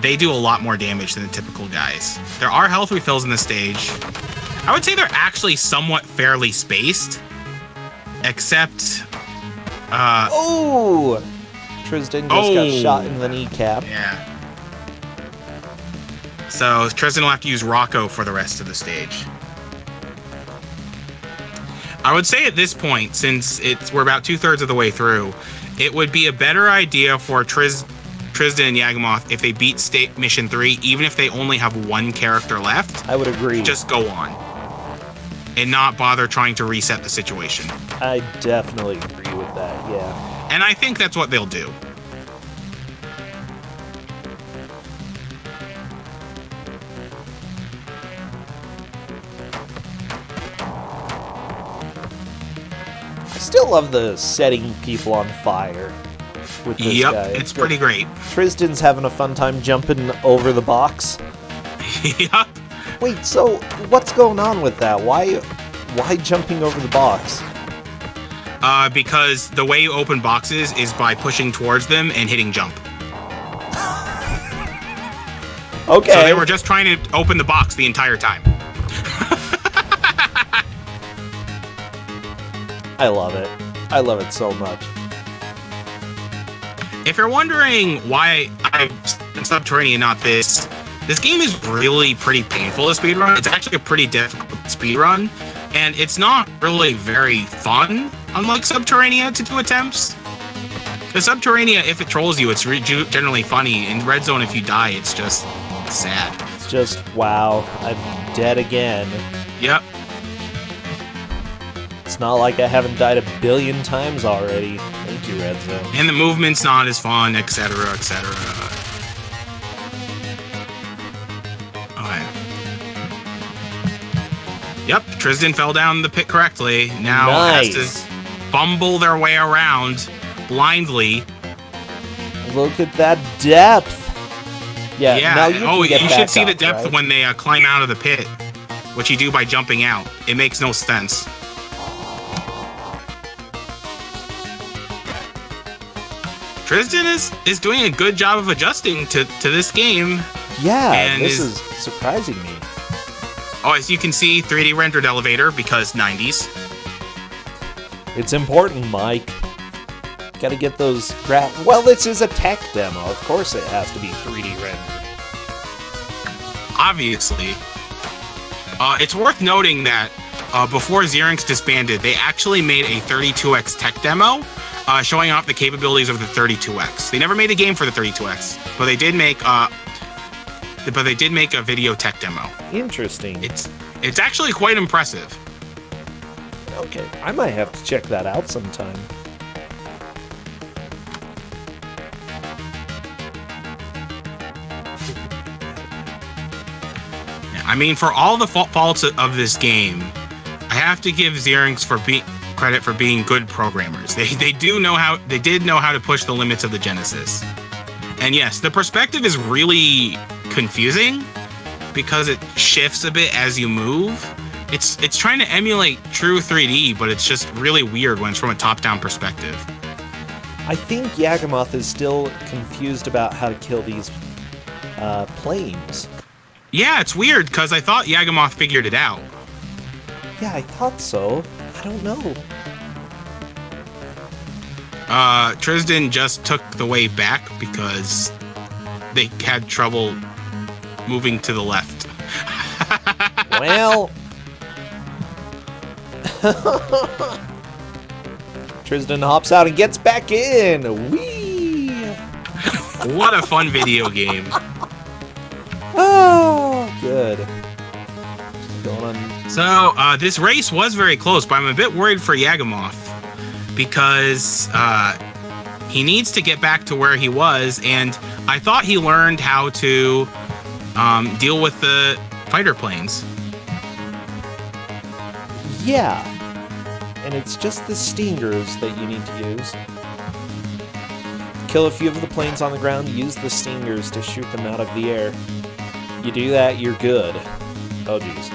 they do a lot more damage than the typical guys. There are health refills in this stage. I would say they're actually somewhat fairly spaced, except... oh! Trysdyn just got shot in the kneecap. Yeah. So Trysdyn will have to use Rocco for the rest of the stage. I would say at this point, since we're about 2/3 of the way through, it would be a better idea for Trysdyn and Yagamoth if they beat Mission 3, even if they only have 1 character left. I would agree. Just go on. And not bother trying to reset the situation. I definitely agree with that, yeah. And I think that's what they'll do. I still love the setting people on fire with this guy. It's pretty great. Trysdyn's having a fun time jumping over the box. Yep. Wait, so what's going on with that? Why jumping over the box? Because the way you open boxes is by pushing towards them and hitting jump. Okay. So they were just trying to open the box the entire time. I love it. I love it so much. If you're wondering why I'm Subterranean, not this game is really pretty painful to speedrun. It's actually a pretty difficult speedrun, and it's not really very fun, unlike Subterranea, to do attempts. The Subterranea, if it trolls you, it's generally funny. In Red Zone, if you die, it's just sad. It's just, wow, I'm dead again. Yep. It's not like I haven't died a billion times already. Thank you, Red Zone. And the movement's not as fun, etc., etc. Okay. Yep, Trysdyn fell down the pit correctly. Now has to fumble their way around blindly. Look at that depth. Yeah. Now you should see the depth right? When they climb out of the pit, which you do by jumping out. It makes no sense. Trysdyn is doing a good job of adjusting to this game. Yeah, and this is surprising me. Oh, as you can see, 3D rendered elevator because 90s. It's important, Mike. Gotta get those well, this is a tech demo. Of course it has to be 3D rendered. Obviously. It's worth noting that before Xerinx disbanded, they actually made a 32X tech demo showing off the capabilities of the 32X. They never made a game for the 32X, but they did make a video tech demo. Interesting. It's actually quite impressive. Okay, I might have to check that out sometime. Yeah, I mean, for all the faults of this game, I have to give Xerinx credit for being good programmers. They did know how to push the limits of the Genesis. And yes, the perspective is really confusing because it shifts a bit as you move. It's trying to emulate true 3D, but it's just really weird when it's from a top-down perspective. I think Yagamoth is still confused about how to kill these planes. Yeah, it's weird because I thought Yagamoth figured it out. Yeah, I thought so. I don't know. Trysdyn just took the way back because they had trouble moving to the left. Well... Trysdyn hops out and gets back in. Whee! What a fun video game. Oh, good. Going on. So, this race was very close, but I'm a bit worried for Yagamoth because he needs to get back to where he was, and I thought he learned how to deal with the fighter planes. Yeah. And it's just the stingers that you need to use. Kill a few of the planes on the ground, use the stingers to shoot them out of the air. You do that, you're good. Oh, geez.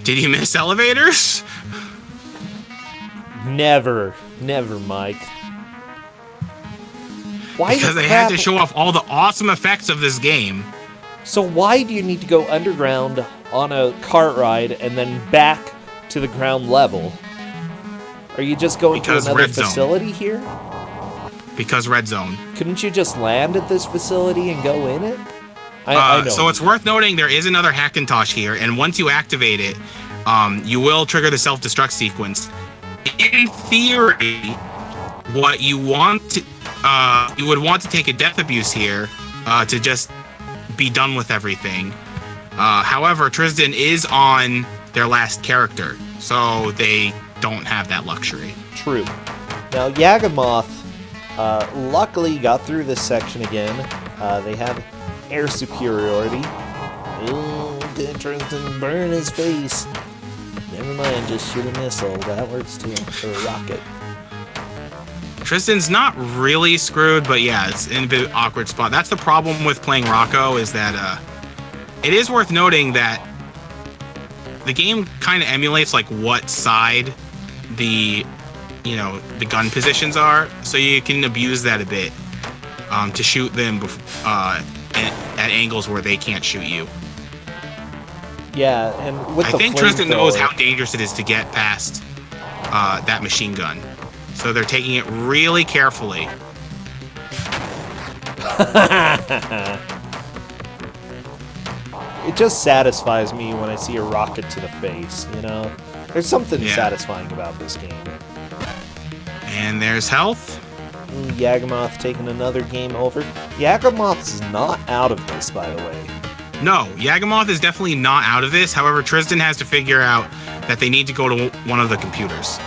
Did you miss elevators? Never, Mike. Why because they had to show off all the awesome effects of this game. So why do you need to go underground on a cart ride and then back to the ground level? Are you just going to another facility here? Because Red Zone. Couldn't you just land at this facility and go in it? I know. So it's worth noting there is another Hackintosh here, and once you activate it, you will trigger the self-destruct sequence. In theory, what you want to, you would want to take a death abuse here to just be done with everything. However, Trysdyn is on their last character, so they don't have that luxury. True. Now, Yagamoth luckily got through this section again. They have air superiority. Ooh, good Trysdyn, burn his face. Never mind, just shoot a missile. That works too. Or a rocket. Trysdyn's not really screwed, but yeah, it's in a bit awkward spot. That's the problem with playing Rocco, is that it is worth noting that the game kind of emulates like what side the gun positions are, so you can abuse that a bit to shoot them at angles where they can't shoot you. Yeah, and with I think Trysdyn knows how dangerous it is to get past that machine gun. So they're taking it really carefully. It just satisfies me when I see a rocket to the face, you know? There's something satisfying about this game. And there's health. Yagamoth taking another game over. Yagamoth's not out of this, by the way. No, Yagamoth is definitely not out of this. However, Trysdyn has to figure out that they need to go to one of the computers.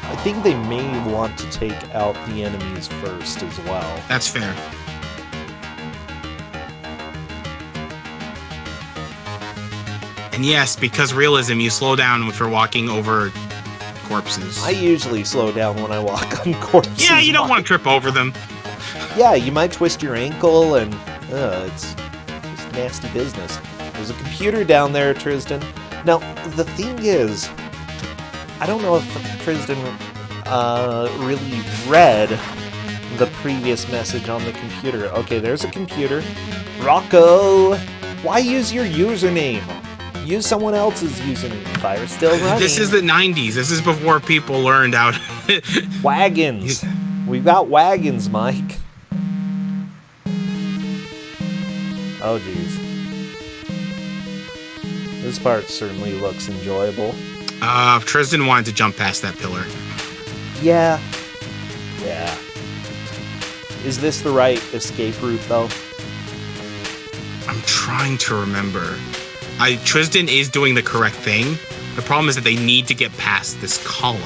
I think they may want to take out the enemies first as well. That's fair. And yes, because realism, you slow down if you're walking over corpses. I usually slow down when I walk on corpses. Yeah, you don't want to trip over them. Yeah, you might twist your ankle and it's just nasty business. There's a computer down there, Trysdyn. Now, the thing is, I don't know if Trysdyn really read the previous message on the computer. Okay, there's a computer. Rocco, why use your username? Use someone else's username. Fire's still running. This is the 90s. This is before people learned how to... Wagons. We've got wagons, Mike. Oh, geez. This part certainly looks enjoyable. Trysdyn wanted to jump past that pillar. Yeah. Yeah. Is this the right escape route, though? I'm trying to remember. Trysdyn is doing the correct thing. The problem is that they need to get past this column.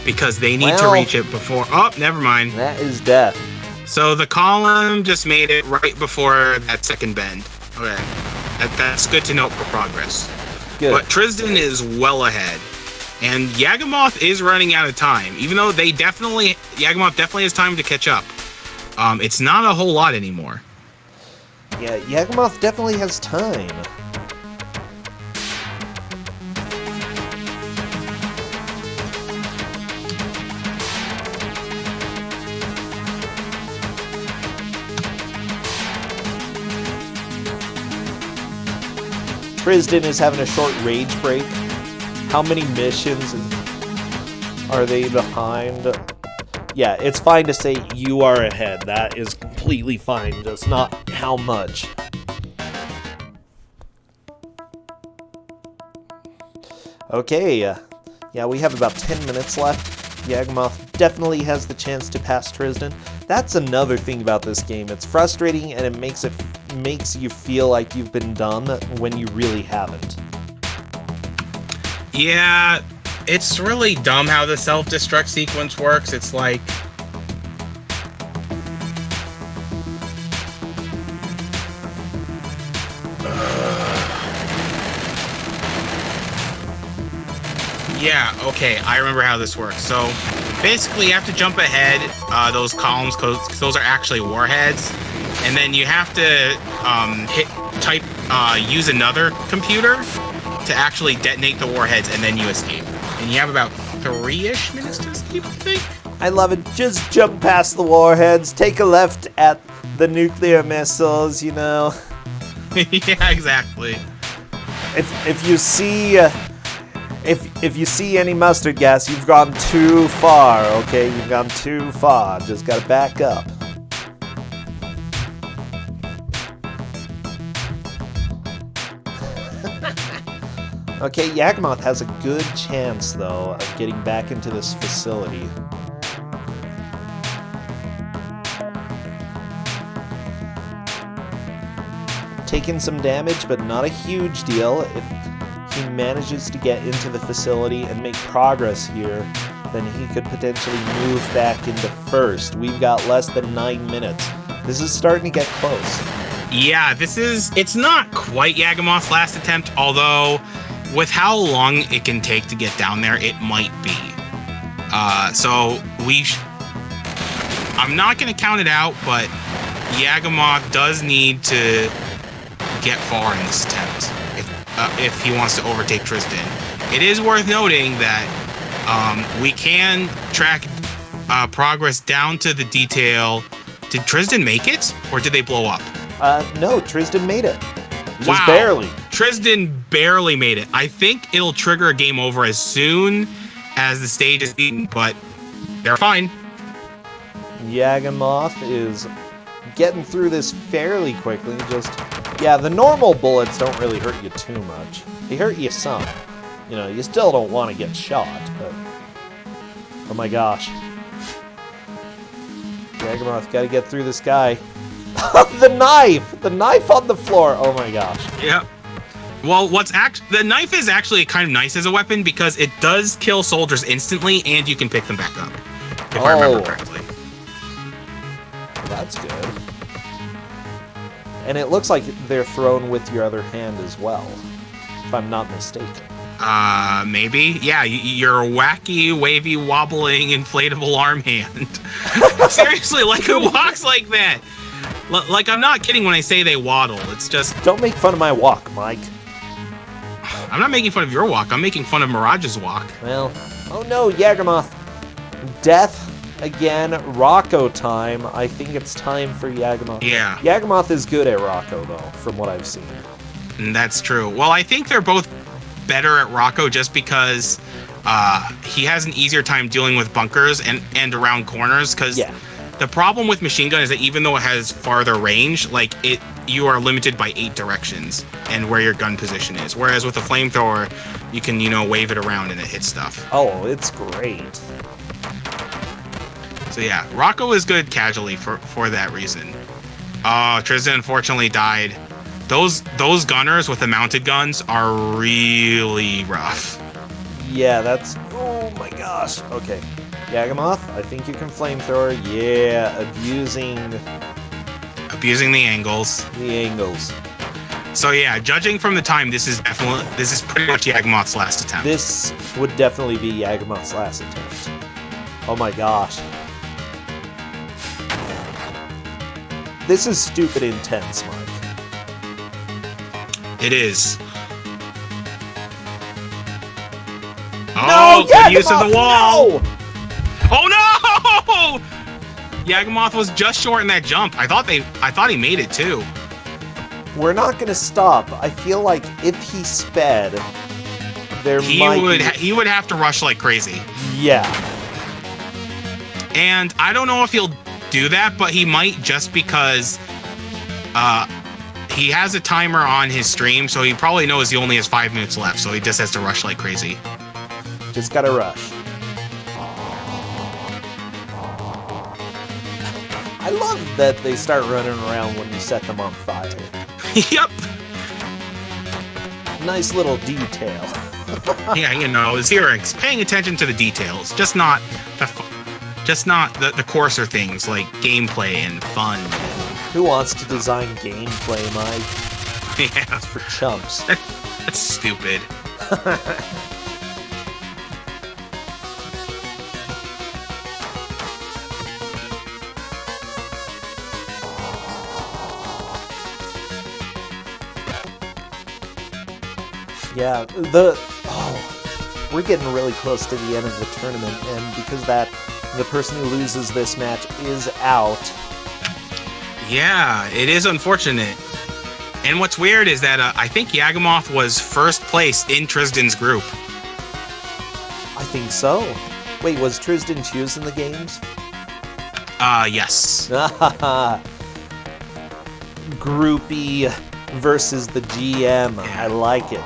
Because they need to reach it before... Oh, never mind. That is death. So the column just made it right before that second bend. Okay. That's good to note for progress. Good. But Trysdyn is well ahead. And Yagamoth is running out of time. Even though Yagamoth definitely has time to catch up. It's not a whole lot anymore. Yeah, Yagamoth definitely has time. Trysdyn is having a short rage break. How many missions are they behind? Yeah, it's fine to say you are ahead. That is completely fine. Just not how much. Okay, yeah, we have about 10 minutes left. Yagamoth definitely has the chance to pass Trysdyn. That's another thing about this game. It's frustrating and it makes you feel like you've been done when you really haven't. Yeah, it's really dumb how the self-destruct sequence works. It's like... Yeah, okay, I remember how this works. So, basically you have to jump ahead those columns, because those are actually warheads. And then you have to use another computer to actually detonate the warheads, and then you escape. And you have about 3-ish minutes to escape, I think. I love it. Just jump past the warheads, take a left at the nuclear missiles, you know. Yeah, exactly. If you see if you see any mustard gas, you've gone too far. Okay, you've gone too far. Just gotta back up. Okay, Yagamoth has a good chance, though, of getting back into this facility. Taking some damage, but not a huge deal. If he manages to get into the facility and make progress here, then he could potentially move back into first. We've got less than 9 minutes. This is starting to get close. Yeah, it's not quite Yagamoth's last attempt, although with how long it can take to get down there, it might be. I'm not going to count it out, but Yagamoth does need to get far in this attempt if he wants to overtake Trysdyn. It is worth noting that we can track progress down to the detail. Did Trysdyn make it, or did they blow up? No, Trysdyn made it. Just wow. barely. Trysdyn barely made it. I think it'll trigger a game over as soon as the stage is beaten, but they're fine. Yagamoth is getting through this fairly quickly. Yeah, the normal bullets don't really hurt you too much. They hurt you some. You know, you still don't want to get shot, but... Oh my gosh. Yagamoth, gotta get through this guy. The knife! The knife on the floor! Oh my gosh. Yep. Well, the knife is actually kind of nice as a weapon because it does kill soldiers instantly and you can pick them back up. If I remember correctly. That's good. And it looks like they're thrown with your other hand as well, if I'm not mistaken. Maybe. Yeah, your wacky, wavy, wobbling, inflatable arm hand. Seriously, like who walks like that? Like, I'm not kidding when I say they waddle. It's just... Don't make fun of my walk, Mike. I'm not making fun of your walk. I'm making fun of Mirage's walk. Well, oh no, Yagamoth. Death again. Rocco time. I think it's time for Yagamoth. Yeah. Yagamoth is good at Rocco, though, from what I've seen. That's true. Well, I think they're both better at Rocco just because he has an easier time dealing with bunkers and around corners, because... Yeah. The problem with machine gun is that even though it has farther range, you are limited by 8 directions and where your gun position is. Whereas with a flamethrower, you can, wave it around and it hits stuff. Oh, it's great. So yeah, Rocco is good casually for that reason. Oh, Trysdyn unfortunately died. Those gunners with the mounted guns are really rough. Yeah, that's... Oh my gosh. Okay. Yagamoth, I think you can flamethrower. Yeah, Abusing the angles. the angles. So yeah, judging from the time, this is pretty much Yagamoth's last attempt. This would definitely be Yagamoth's last attempt. Oh my gosh. This is stupid intense, Mike. It is. No, Oh, good use of the wall. No! Oh no! Yagamoth was just short in that jump. I thought he made it too. We're not gonna stop. I feel like if he sped, He would have to rush like crazy. Yeah. And I don't know if he'll do that, but he might, just because he has a timer on his stream, so he probably knows he only has 5 minutes left, so he just has to rush like crazy. Just gotta rush. I love that they start running around when you set them on fire. Yep. Nice little detail. Yeah, Xerix, paying attention to the details, just not the coarser things like gameplay and fun. Who wants to design gameplay, Mike? Yeah, That's for chumps. that's stupid. Yeah, we're getting really close to the end of the tournament, and because the person who loses this match is out. Yeah, it is unfortunate. And what's weird is that I think Yagamoth was first place in Trysdyn's group. I think so. Wait, was Trysdyn choosing the games? Yes. Groupie versus the GM. Yeah. I like it.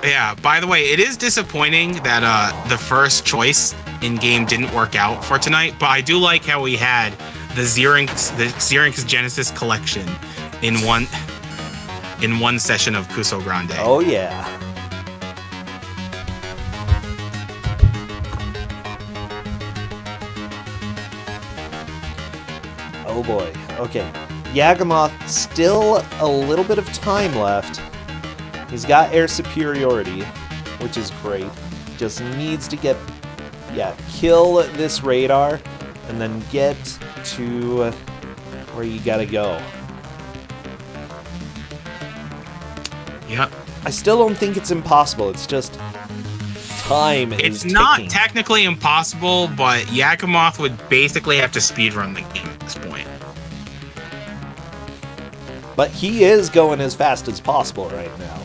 Yeah, by the way, it is disappointing that the first choice in game didn't work out for tonight, but I do like how we had the Xerix Genesis collection in one session of Kusogrand3. Oh yeah. Oh boy. Okay. Yagamoth, still a little bit of time left. He's got air superiority, which is great. Just needs to kill this radar, and then get to where you gotta go. Yep. I still don't think it's impossible. It's just time is It's not ticking. technically impossible, but Yagamoth would basically have to speedrun the game at this point. But he is going as fast as possible right now.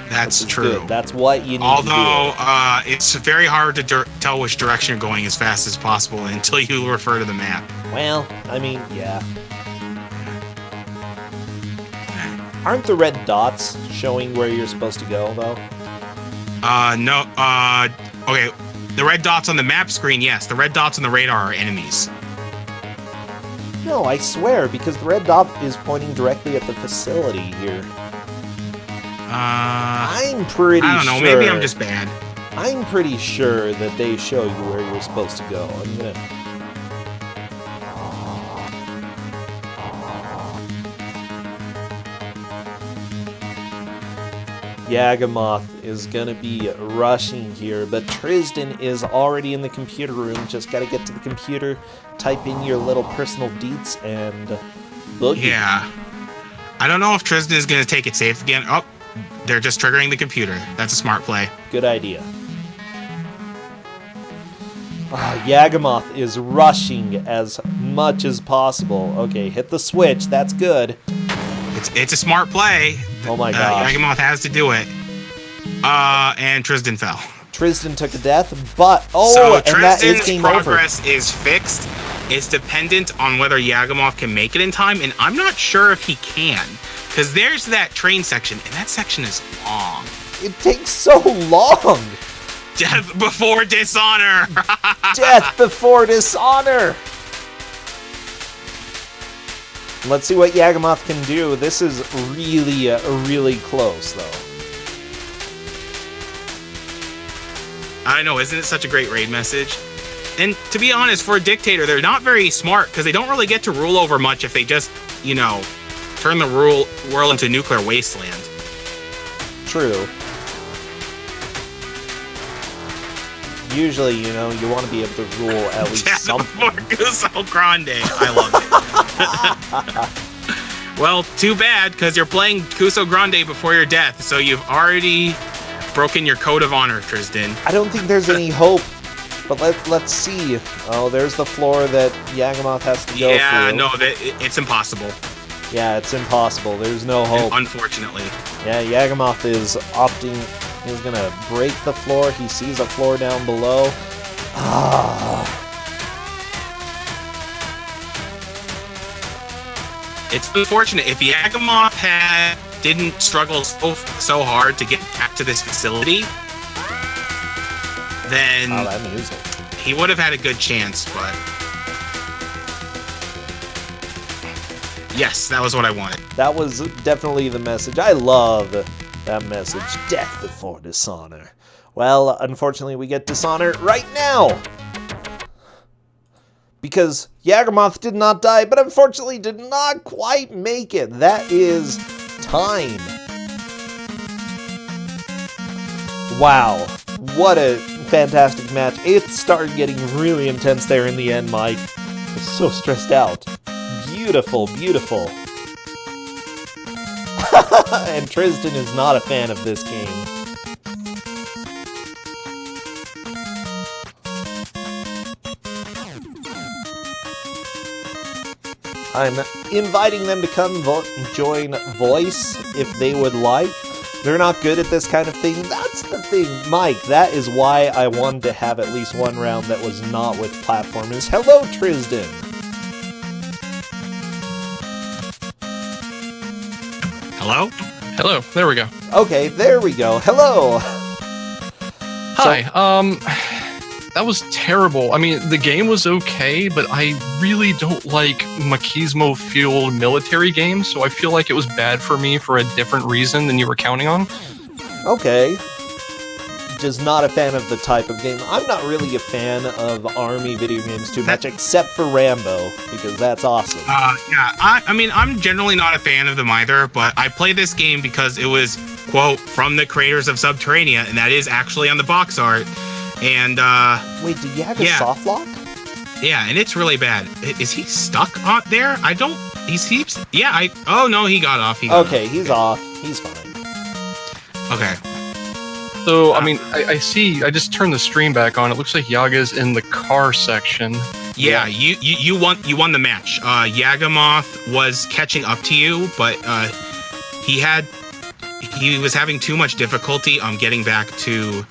That's which is true. good. That's what you need Although to do. it's very hard to tell which direction you're going as fast as possible until you refer to the map. Well, I mean, yeah. Aren't the red dots showing where you're supposed to go, though? No. Okay. The red dots on the map screen, yes. The red dots on the radar are enemies. No, I swear, because the red dot is pointing directly at the facility here. I'm pretty sure. I don't know. Maybe I'm just bad. I'm pretty sure that they show you where you're supposed to go. I'm gonna... Yagamoth is gonna be rushing here, but Trysdyn is already in the computer room. Just gotta get to the computer, type in your little personal deets, and boogie. Yeah. I don't know if Trysdyn is going to take it safe again. Oh, they're just triggering the computer. That's a smart play. Good idea. Yagamoth is rushing as much as possible. Okay, hit the switch. That's good. It's a smart play. Oh my gosh. Yagamoth has to do it. And Trysdyn fell. Trysdyn took a death, but So and that is Trysdyn's game progress is fixed. It's dependent on whether Yagamoth can make it in time, and I'm not sure if he can. Because there's that train section, and that section is long. over. It takes so long. Death before dishonor. Death before dishonor. Let's see what Yagamoth can do. This is really, really close, though. I know, isn't it such a great raid message? And to be honest, for a dictator, they're not very smart because they don't really get to rule over much if they just, turn the world into a nuclear wasteland. True. Usually, you want to be able to rule at least something. For Kusogrand3. I love it. Well, too bad, because you're playing Kusogrand3 before your death, so you've already broken your code of honor, Trysdyn. I don't think there's any hope, but let's see. Oh, there's the floor that Yagamoth has to go through. Yeah, no, it's impossible. Yeah, it's impossible. There's no hope. Unfortunately. Yeah, Yagamoth is opting... He's gonna break the floor. He sees a floor down below. It's unfortunate. If Yagamoth didn't struggle so hard to get back to this facility, then that music. He would have had a good chance, but yes, that was what I wanted. That was definitely the message. I love that message. Death before dishonor. Well, unfortunately, we get dishonor right now. Because Yagamoth did not die, but unfortunately did not quite make it. That is time. Wow. What a fantastic match. It started getting really intense there in the end, Mike. I was so stressed out. Beautiful, beautiful. And Trysdyn is not a fan of this game. I'm inviting them to come join Voice if they would like. They're not good at this kind of thing. That's the thing, Mike. That is why I wanted to have at least one round that was not with platformers. Hello, Trysdyn. Hello? Hello. There we go. Okay, there we go. Hello. Hi. That was terrible. I mean, the game was okay, but I really don't like machismo-fueled military games, so I feel like it was bad for me for a different reason than you were counting on. Okay. Just not a fan of the type of game. I'm not really a fan of army video games too much, except for Rambo, because that's awesome. I mean, I'm generally not a fan of them either, but I play this game because it was, quote, from the creators of Subterranea, and that is actually on the box art. And, Wait, did Yaga soft lock? Yeah, and it's really bad. Is he stuck out there? Oh no, he got off. Okay, he's off. He's fine. Okay. So, I mean, I see, I just turned the stream back on. It looks like Yaga's in the car section. Yeah, you won the match. Yagamoth was catching up to you, but he was having too much difficulty getting back to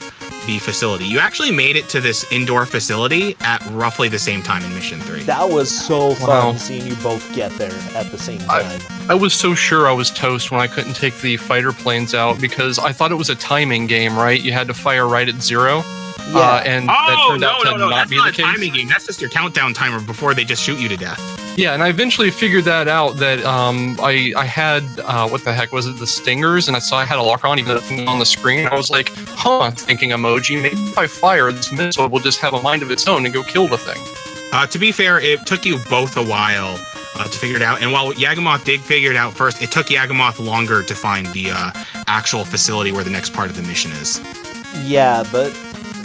the facility. You actually made it to this indoor facility at roughly the same time in Mission 3. That was so fun seeing you both get there at the same time. I was so sure I was toast when I couldn't take the fighter planes out because I thought it was a timing game, right? You had to fire right at 0. Yeah. And that turned out to not that's be not the a case. timing game. That's just your countdown timer before they just shoot you to death. Yeah, and I eventually figured that out, that I had, what the heck was it, the stingers, and I saw I had a lock on even on the screen. I was like, thinking emoji, maybe if I fire this missile, will just have a mind of its own and go kill the thing. To be fair, it took you both a while to figure it out, and while Yagamoth did figure it out first, it took Yagamoth longer to find the actual facility where the next part of the mission is. Yeah, but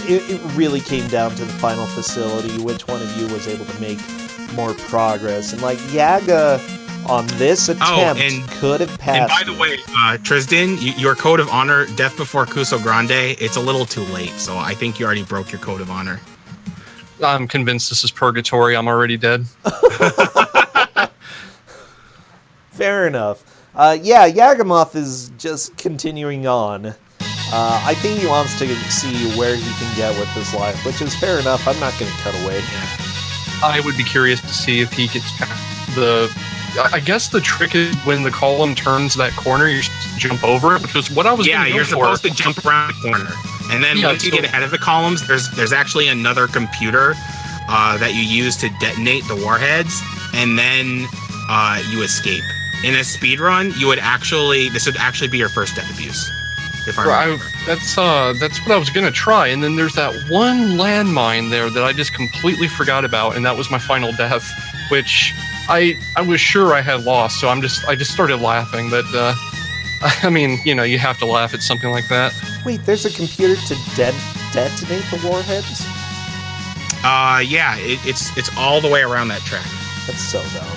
it really came down to the final facility, which one of you was able to make more progress. And like Yaga on this attempt could have passed. And by the way, Trysdyn, your code of honor, death before Kusogrand3, it's a little too late, so I think you already broke your code of honor. I'm convinced this is purgatory. I'm already dead. Fair enough. Yeah, Yagamoth is just continuing on. I think he wants to see where he can get with his life, which is fair enough. I'm not going to cut away. I would be curious to see if he gets past the... I guess the trick is when the column turns that corner, you jump over it, which was what I was going to go for. Yeah, you're supposed to jump around the corner. And then once you get ahead of the columns, there's actually another computer that you use to detonate the warheads, and then you escape. In a speedrun, this would actually be your first death abuse. If I remember. That's what I was gonna try, and then there's that one landmine there that I just completely forgot about, and that was my final death, which I was sure I had lost, so I just started laughing. But I mean, you know, you have to laugh at something like that. Wait, there's a computer to detonate the warheads? Yeah, it's all the way around that track. That's so dumb.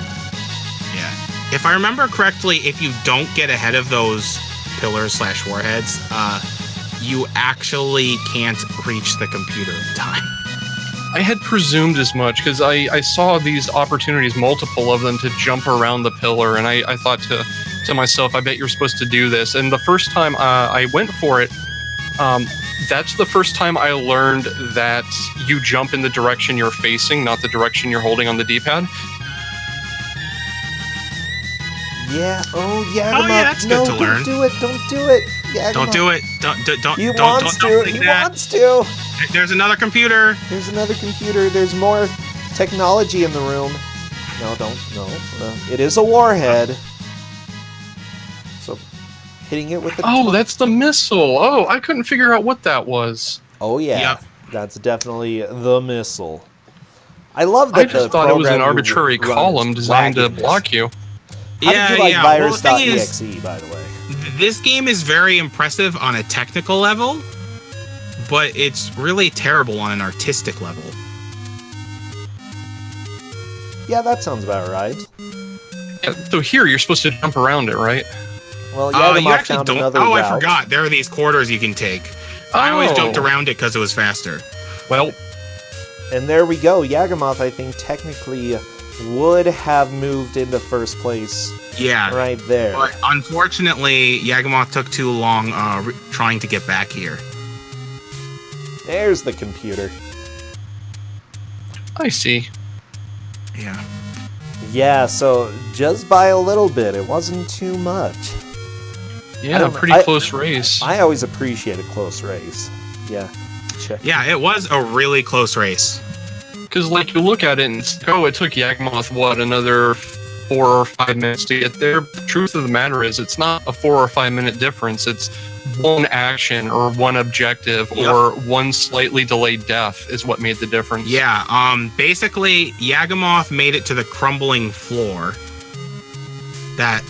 Yeah. If I remember correctly, if you don't get ahead of those pillars/warheads, you actually can't reach the computer in time. I had presumed as much because I saw these opportunities, multiple of them, to jump around the pillar, and I thought to myself, I bet you're supposed to do this. And the first time I went for it, that's the first time I learned that you jump in the direction you're facing, not the direction you're holding on the D-pad. Yeah. Oh, yeah. Oh, yeah, that's good to learn. Don't do it. Don't do it. Yeah, Don't do it. Don't. He don't, wants don't to. think He that. wants to. There's another computer. There's another computer. There's more technology in the room. No, don't. No. It is a warhead. So, hitting it with the... Oh, that's the missile. Oh, I couldn't figure out what that was. Oh, yeah. Yep. That's definitely the missile. I love that I just thought it was an program you arbitrary run column is designed to lacking this. block you. How did you like Well, the thing is, virus.exe, by the way? this game is very impressive on a technical level, but it's really terrible on an artistic level. Yeah, that sounds about right. Yeah, so here, you're supposed to jump around it, right? Well, You Yagamoth actually found don't. another Oh, route. I forgot. There are these corridors you can take. I always Oh. jumped around it because it was faster. Well, And there we go. Yagamoth, I think, technically would have moved into first place Yeah. right there. But unfortunately, Yagamoth took too long trying to get back here. There's the computer. I see. Yeah. Yeah, so just by a little bit. It wasn't too much. Yeah, don't know. pretty close race. I always appreciate a close race. Yeah. Check. Yeah, it was a really close race. Because, like, you look at it and it's, oh, it took Yagamoth, what, another 4 or 5 minutes to get there? The truth of the matter is, it's not a 4 or 5 minute difference. It's one action or one objective or one slightly delayed death is what made the difference. Yeah, basically, Yagamoth made it to the crumbling floor that,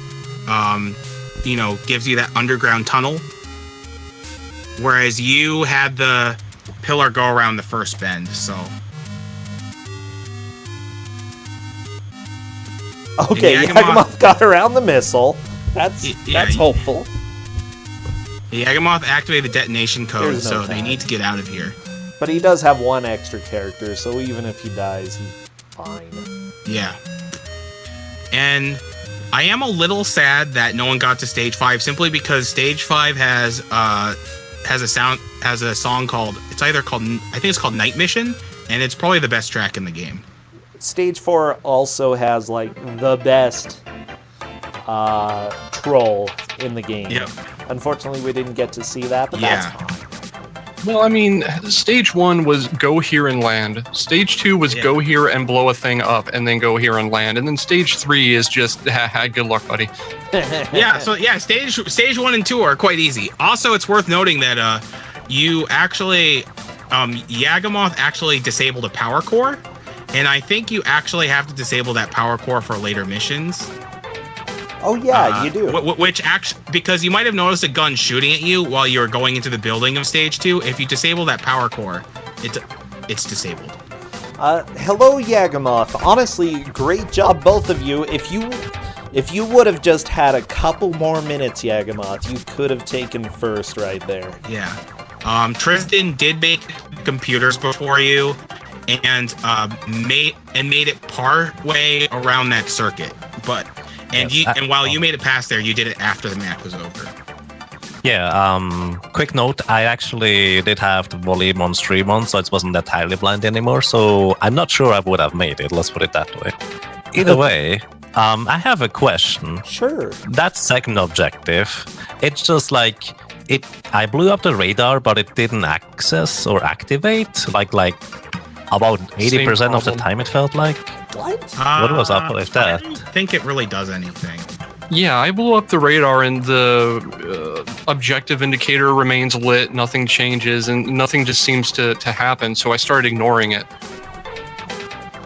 you know, gives you that underground tunnel. Whereas you had the pillar go around the first bend, so... Okay, And Yagamoth got around the missile. That's hopeful. Yagamoth activated the detonation code, There's no so they time. need to get out of here. But he does have one extra character, so even if he dies, he's fine. Yeah. And I am a little sad that no one got to stage 5 simply because stage 5 has a song called, it's either called, I think it's called Night Mission, and it's probably the best track in the game. Stage 4 also has, like, the best troll in the game. Yep. Unfortunately, we didn't get to see that, but Yeah. that's fine. Well, I mean, stage 1 was go here and land. Stage 2 was Yeah. go here and blow a thing up and then go here and land. And then stage 3 is just, good luck, buddy. Yeah, so yeah, stage 1 and 2 are quite easy. Also, it's worth noting that you actually, Yagamoth actually disabled a power core, and I think you actually have to disable that power core for later missions. Oh, yeah, you do. Which actually, because you might have noticed a gun shooting at you while you were going into the building of stage 2. If you disable that power core, it's disabled. Hello, Yagamoth. Honestly, great job, both of you. If you would have just had a couple more minutes, Yagamoth, you could have taken first right there. Yeah. Trysdyn did make computers before you, and made it part way around that circuit. And while you made it past there, you did it after the map was over. Yeah, quick note, I actually did have the volume on stream on, so it wasn't entirely blind anymore, so I'm not sure I would have made it, let's put it that way. Either way, I have a question. Sure. That second objective, it's just like, I blew up the radar, but it didn't access or activate, like about 80% of the problem. time it felt like. What? What was up with I that? don't think it really does anything. Yeah, I blew up the radar and the objective indicator remains lit, nothing changes, and nothing just seems to happen, so I started ignoring it.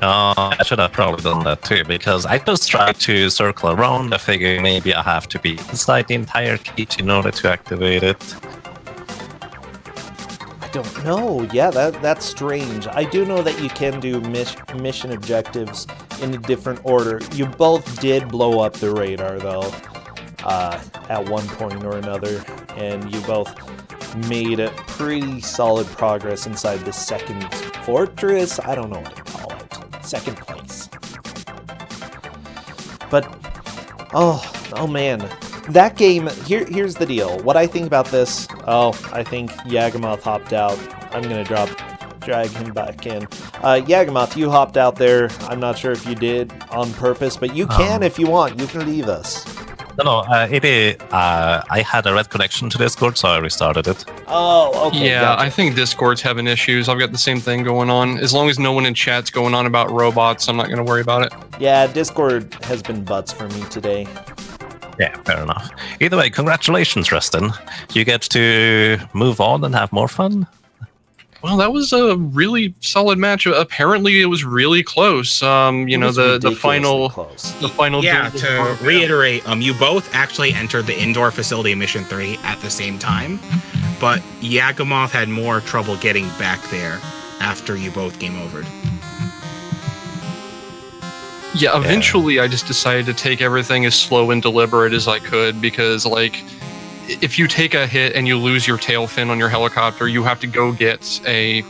I should have probably done that too, because I just tried to circle around. I figured maybe I have to be inside the entire kit in order to activate it. I don't know. Yeah, that's strange. I do know that you can do mission objectives in a different order. You both did blow up the radar, though, at one point or another, and you both made a pretty solid progress inside the second fortress. I don't know what to call it. Second place. But, oh man. That game, here's the deal. What I think about this, I think Yagamoth hopped out. I'm going to drag him back in. Yagamoth, you hopped out there. I'm not sure if you did on purpose, but you can if you want. You can leave us. No, I had a red connection to Discord, so I restarted it. Oh, okay. Yeah, gotcha. I think Discord's having issues. I've got the same thing going on. As long as no one in chat's going on about robots, I'm not going to worry about it. Yeah, Discord has been butts for me today. Yeah, fair enough. Either way, congratulations, Trysdyn. You get to move on and have more fun. Well, that was a really solid match. Apparently, it was really close. You know, the final, close. the final. Yeah, duel to was- reiterate, you both actually entered the indoor facility mission 3 at the same time, but Yagamoth had more trouble getting back there after you both game overed. Yeah, eventually I just decided to take everything as slow and deliberate as I could because, like, if you take a hit and you lose your tail fin on your helicopter, you have to go get a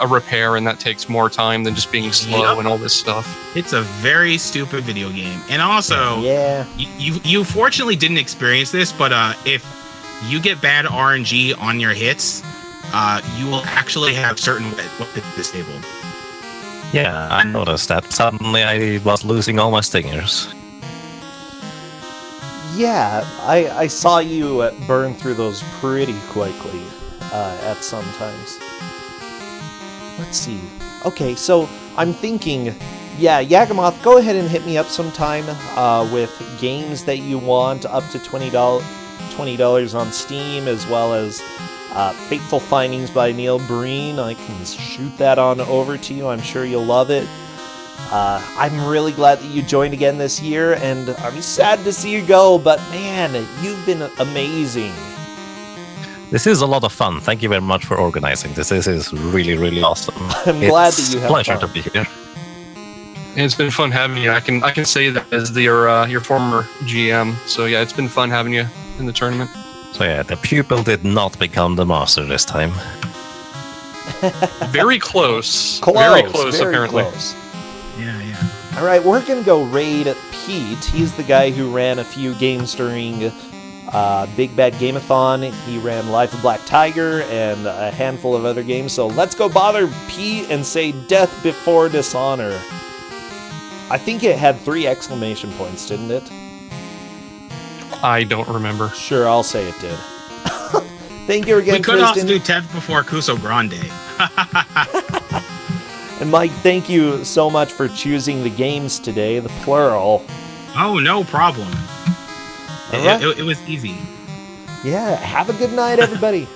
repair, and that takes more time than just being slow and all this stuff. It's a very stupid video game. And also, Yeah. you fortunately didn't experience this, but if you get bad RNG on your hits, you will actually have certain weapons disabled. Yeah, I noticed that. Suddenly I was losing all my stingers. Yeah, I saw you burn through those pretty quickly at some times. Let's see. Okay, so I'm thinking, yeah, Yagamoth, go ahead and hit me up sometime with games that you want, up to $20 on Steam, as well as Fateful Findings by Neil Breen. I can shoot that on over to you. I'm sure you'll love it. I'm really glad that you joined again this year, and I'm sad to see you go, but man, you've been amazing. This is a lot of fun. Thank you very much for organizing this. This is really, really awesome. I'm glad that you have pleasure fun. to be here. And it's been fun having you. I can say that as your former GM. So yeah, it's been fun having you in the tournament. So yeah, the pupil did not become the master this time. Very close. Close, Very close, very apparently. close. Yeah. All right, we're going to go raid Pete. He's the guy who ran a few games during Big Bad Gameathon. He ran Life of Black Tiger and a handful of other games. So let's go bother Pete and say death before dishonor. I think it had 3 exclamation points, didn't it? I don't remember. Sure, I'll say it did. Thank you again, We could also Trysdyn. do death before Kusogrand3. And Mike, thank you so much for choosing the games today, the plural. Oh, no problem. All right. It was easy. Yeah, have a good night, everybody.